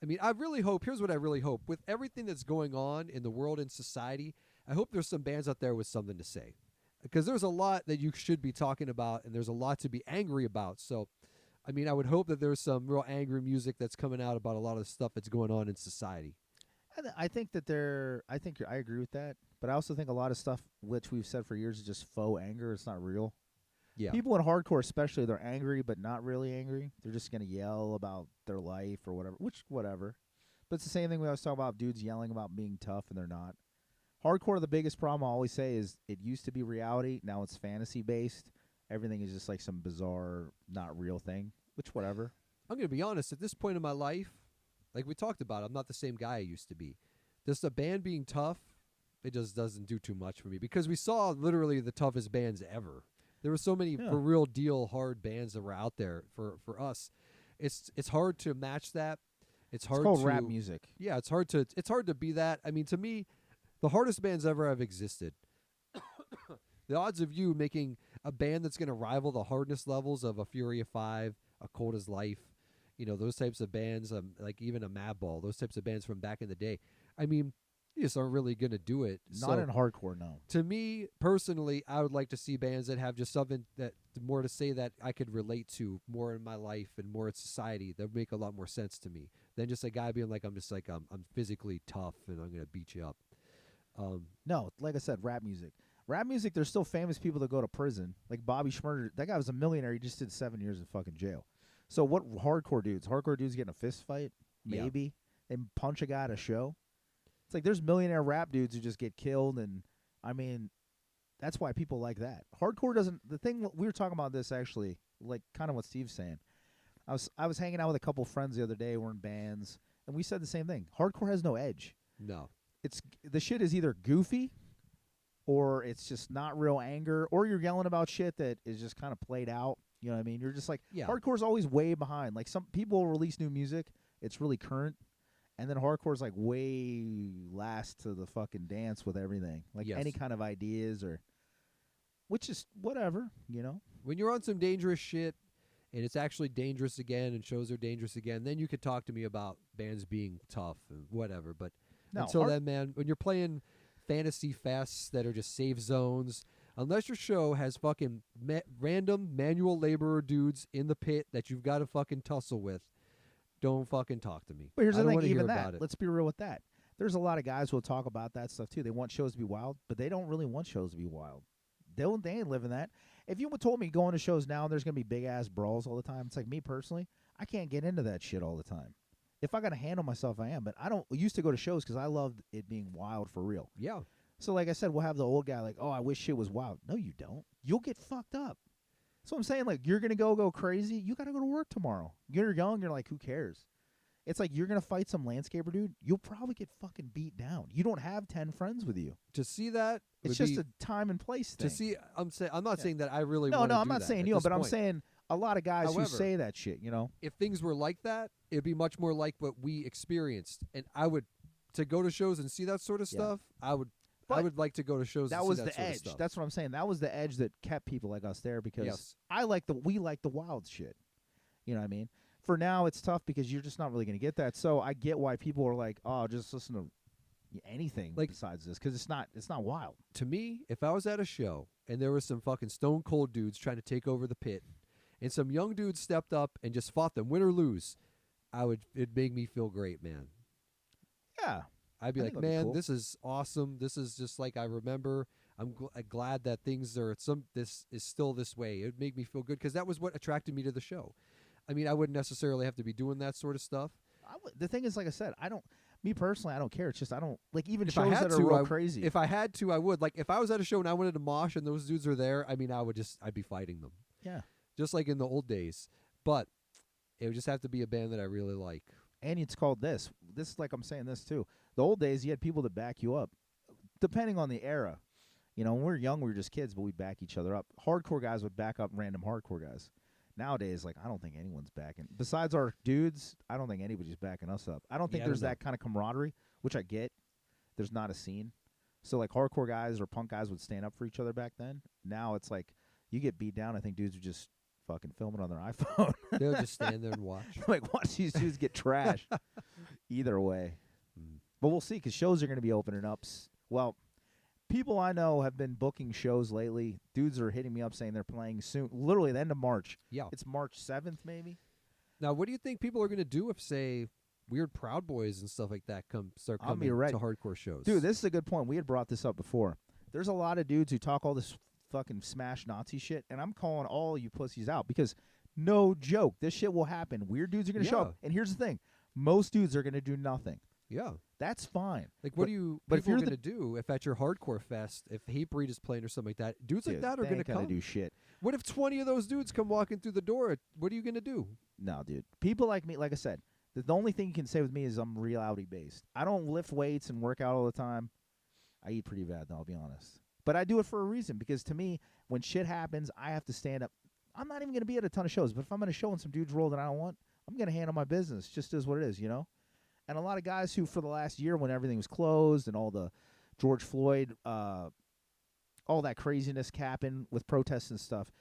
I mean, I really hope, here's what I really hope. With everything that's going on in the world and society, I hope there's some bands out there with something to say. Because there's a lot that you should be talking about, and there's a lot to be angry about. So, I mean, I would hope that there's some real angry music that's coming out about a lot of the stuff that's going on in society. I think that I agree with that, but I also think a lot of stuff which we've said for years is just faux anger. It's not real. Yeah. People in hardcore, especially, they're angry but not really angry. They're just gonna yell about their life or whatever. Whatever. But it's the same thing we always talk about dudes yelling about being tough and they're not. Hardcore, the biggest problem I always say is it used to be reality. Now it's fantasy based. Everything is just like some bizarre, not real thing. Which whatever. I'm gonna be honest. At this point in my life, like we talked about, I'm not the same guy I used to be. Just a band being tough, it just doesn't do too much for me because we saw literally the toughest bands ever. There were so many for real deal hard bands that were out there for us. It's hard to match that. It's called rap music. Yeah, it's hard to be that. I mean, to me, the hardest bands ever have existed. The odds of you making a band that's going to rival the hardness levels of a Fury of 5, a Cold as Life, those types of bands, like even a Madball, those types of bands from back in the day. I mean, you just aren't really going to do it. Not in hardcore, no. To me, personally, I would like to see bands that have just something that more to say that I could relate to more in my life and more in society. That would make a lot more sense to me than just a guy being like, I'm physically tough and I'm going to beat you up. No, like I said, rap music. Rap music, there's still famous people that go to prison. Like Bobby Shmurda, that guy was a millionaire. He just did 7 years in fucking jail. So what hardcore dudes? Hardcore dudes get in a fist fight? Maybe. Yeah. And punch a guy at a show? It's like there's millionaire rap dudes who just get killed, and I mean, that's why people like that. Hardcore doesn't. The thing we were talking about this actually, like kind of what Steve's saying. I was hanging out with a couple friends the other day. We're in bands, and we said the same thing. Hardcore has no edge. No, the shit is either goofy, or it's just not real anger, or you're yelling about shit that is just kind of played out. You know what I mean? You're just like hardcore's always way behind. Like some people release new music, it's really current. And then hardcore's like way last to the fucking dance with everything. Like any kind of ideas which is whatever, When you're on some dangerous shit and it's actually dangerous again and shows are dangerous again, then you could talk to me about bands being tough and whatever. But until then, man, when you're playing fantasy fests that are just safe zones, unless your show has fucking random manual laborer dudes in the pit that you've got to fucking tussle with, don't fucking talk to me. But here's the thing, even that, let's be real with that. There's a lot of guys who will talk about that stuff too. They want shows to be wild, but they don't really want shows to be wild. They ain't living that. If you told me going to shows now and there's going to be big-ass brawls all the time, it's like me personally, I can't get into that shit all the time. If I got to handle myself, I am. But I used to go to shows because I loved it being wild for real. Yeah. So like I said, we'll have the old guy like, oh, I wish shit was wild. No, you don't. You'll get fucked up. So I'm saying, like, you're going to go crazy. You got to go to work tomorrow. You're young. You're like, who cares? It's like you're going to fight some landscaper dude. You'll probably get fucking beat down. You don't have 10 friends with you. To see that, it's just a time and place thing. To see, I'm not saying that I really No, want to I'm not saying you, but I'm saying a lot of guys However, who say that shit, If things were like that, it'd be much more like what we experienced. And I would, to go to shows and see that sort of stuff, I would like to go to shows and see that sort of stuff. That was the edge. That's what I'm saying. That was the edge that kept people like us there because we like the wild shit. You know what I mean? For now, it's tough because you're just not really going to get that. So I get why people are like, oh, just listen to anything besides this because it's not wild. To me, if I was at a show and there were some fucking stone cold dudes trying to take over the pit and some young dudes stepped up and just fought them, win or lose, it'd make me feel great, man. Yeah. I'd be like, man, this is awesome. This is just like I remember. I'm glad that things are this is still this way. It would make me feel good because that was what attracted me to the show. I mean, I wouldn't necessarily have to be doing that sort of stuff. The thing is, like I said, me personally, I don't care. It's just I don't like even shows that are real crazy. If I had to, I would. Like if I was at a show and I wanted to mosh and those dudes are there, I mean, I'd be fighting them. Yeah. Just like in the old days. But it would just have to be a band that I really like. And it's called this. This is like I'm saying this too. The old days, you had people to back you up, depending on the era. When we were young, we were just kids, but we'd back each other up. Hardcore guys would back up random hardcore guys. Nowadays, like I don't think anyone's backing. Besides our dudes, I don't think anybody's backing us up. I don't think there's that kind of camaraderie, which I get. There's not a scene. So like hardcore guys or punk guys would stand up for each other back then. Now it's like You get beat down, I think dudes are just fucking filming on their iPhone. They'll just stand there and watch. Like, watch these dudes get trashed. Either way. But we'll see, because shows are going to be opening up. Well, people I know have been booking shows lately. Dudes are hitting me up saying they're playing soon. Literally the end of March. Yeah. It's March 7th, maybe. Now, what do you think people are going to do if, say, weird Proud Boys and stuff like that start I'll be coming ready. to hardcore shows? Dude, this is a good point. We had brought this up before. There's a lot of dudes who talk all this fucking smash Nazi shit, and I'm calling all you pussies out because no joke, this shit will happen. Weird dudes are going to show up. And here's the thing. Most dudes are going to do nothing. Yeah. That's fine. Like, what people are going to do if at your hardcore fest, if Hatebreed is playing or something like that, dudes like that are going to come. Do shit. What if 20 of those dudes come walking through the door? What are you going to do? No, dude. People like me, like I said, the only thing you can say with me is I'm reality-based. I don't lift weights and work out all the time. I eat pretty bad, though, I'll be honest. But I do it for a reason, because to me, when shit happens, I have to stand up. I'm not even going to be at a ton of shows, but if I'm at a show and some dudes roll that I don't want, I'm going to handle my business. Just is what it is, you know? And a lot of guys who, for the last year, when everything was closed and all the George Floyd, all that craziness happened with protests and stuff,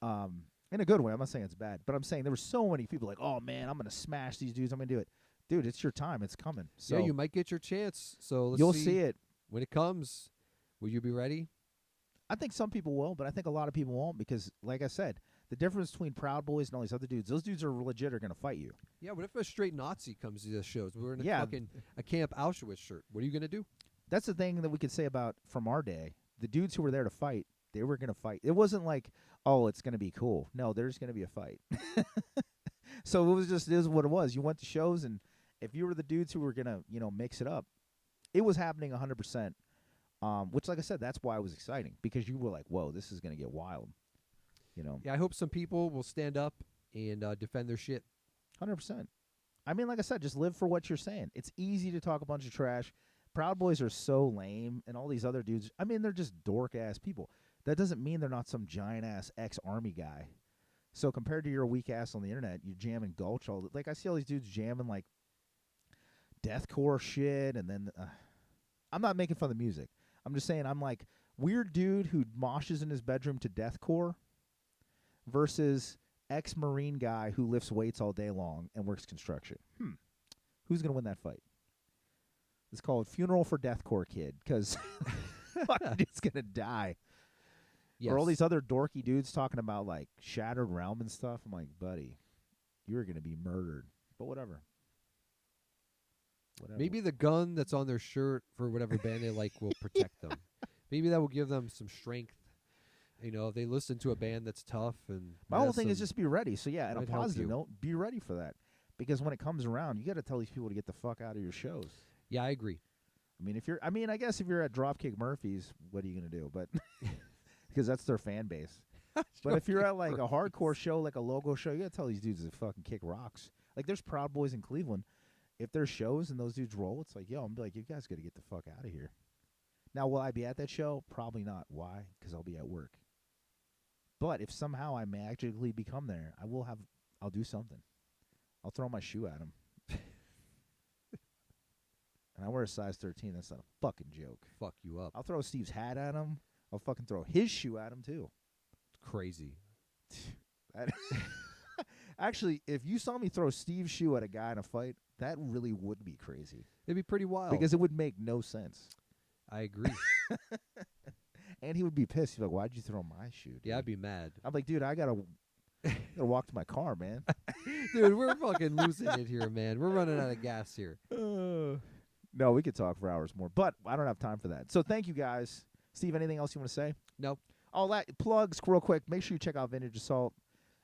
in a good way. I'm not saying it's bad, but I'm saying there were so many people like, oh, man, I'm going to smash these dudes. I'm going to do it. Dude, it's your time. It's coming. So yeah, you might get your chance. So you'll see it. When it comes, will you be ready? I think some people will, but I think a lot of people won't because, like I said, the difference between Proud Boys and all these other dudes, those dudes are legit are going to fight you. Yeah, what if a straight Nazi comes to the shows? We're in a Camp Auschwitz shirt. What are you going to do? That's the thing that we could say about from our day. The dudes who were there to fight, they were going to fight. It wasn't like, oh, it's going to be cool. No, there's going to be a fight. So it was just, it is what it was. You went to shows, and if you were the dudes who were going to, mix it up, it was happening 100%. Which, like I said, that's why it was exciting, because you were like, whoa, this is going to get wild. Yeah, I hope some people will stand up and defend their shit. 100%. I mean, like I said, just live for what you're saying. It's easy to talk a bunch of trash. Proud Boys are so lame, and all these other dudes, I mean, they're just dork-ass people. That doesn't mean they're not some giant-ass ex-army guy. So compared to your weak ass on the internet, you're jamming Gulch all like I see all these dudes jamming like deathcore shit, and then I'm not making fun of the music. I'm just saying I'm like weird dude who moshes in his bedroom to deathcore versus ex-Marine guy who lifts weights all day long and works construction. Who's going to win that fight? It's called Funeral for Deathcore Kid, because dude's going to die. Yes. Or all these other dorky dudes talking about, like, Shattered Realm and stuff. I'm like, buddy, you're going to be murdered. But whatever. Maybe the gun that's on their shirt for whatever band they like will protect them. Maybe that will give them some strength. If they listen to a band that's tough. And my whole thing is just be ready. So, yeah, on a positive note, be ready for that. Because when it comes around, you got to tell these people to get the fuck out of your shows. Yeah, I agree. I guess if you're at Dropkick Murphys, what are you going to do? But because that's their fan base. But if you're at like a hardcore show, like a logo show, you got to tell these dudes to fucking kick rocks. Like there's Proud Boys in Cleveland. If there's shows and those dudes roll, it's like, yo, I'm going to be like, you guys got to get the fuck out of here. Now, will I be at that show? Probably not. Why? Because I'll be at work. But if somehow I magically become there, I'll do something. I'll throw my shoe at him. And I wear a size 13. That's not a fucking joke. Fuck you up. I'll throw Steve's hat at him. I'll fucking throw his shoe at him, too. Crazy. Actually, if you saw me throw Steve's shoe at a guy in a fight, that really would be crazy. It'd be pretty wild. Because it would make no sense. I agree. And he would be pissed. He'd be like, why'd you throw my shoe, dude? Yeah, I'd be mad. I'm like, dude, I gotta walk to my car, man. Dude, we're fucking losing it here, man. We're running out of gas here. No, we could talk for hours more, but I don't have time for that. So thank you, guys. Steve, anything else you want to say? No. All that plugs real quick. Make sure you check out Vintage Assault.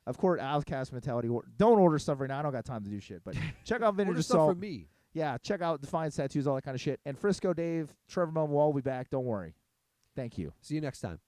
Of course, Outcast Mentality. Don't order stuff right now. I don't got time to do shit, but check out Vintage order Assault. Stuff from me. Yeah, check out Defiance Tattoos, all that kind of shit. And Frisco Dave, Trevor Momo will all be back. Don't worry. Thank you. See you next time.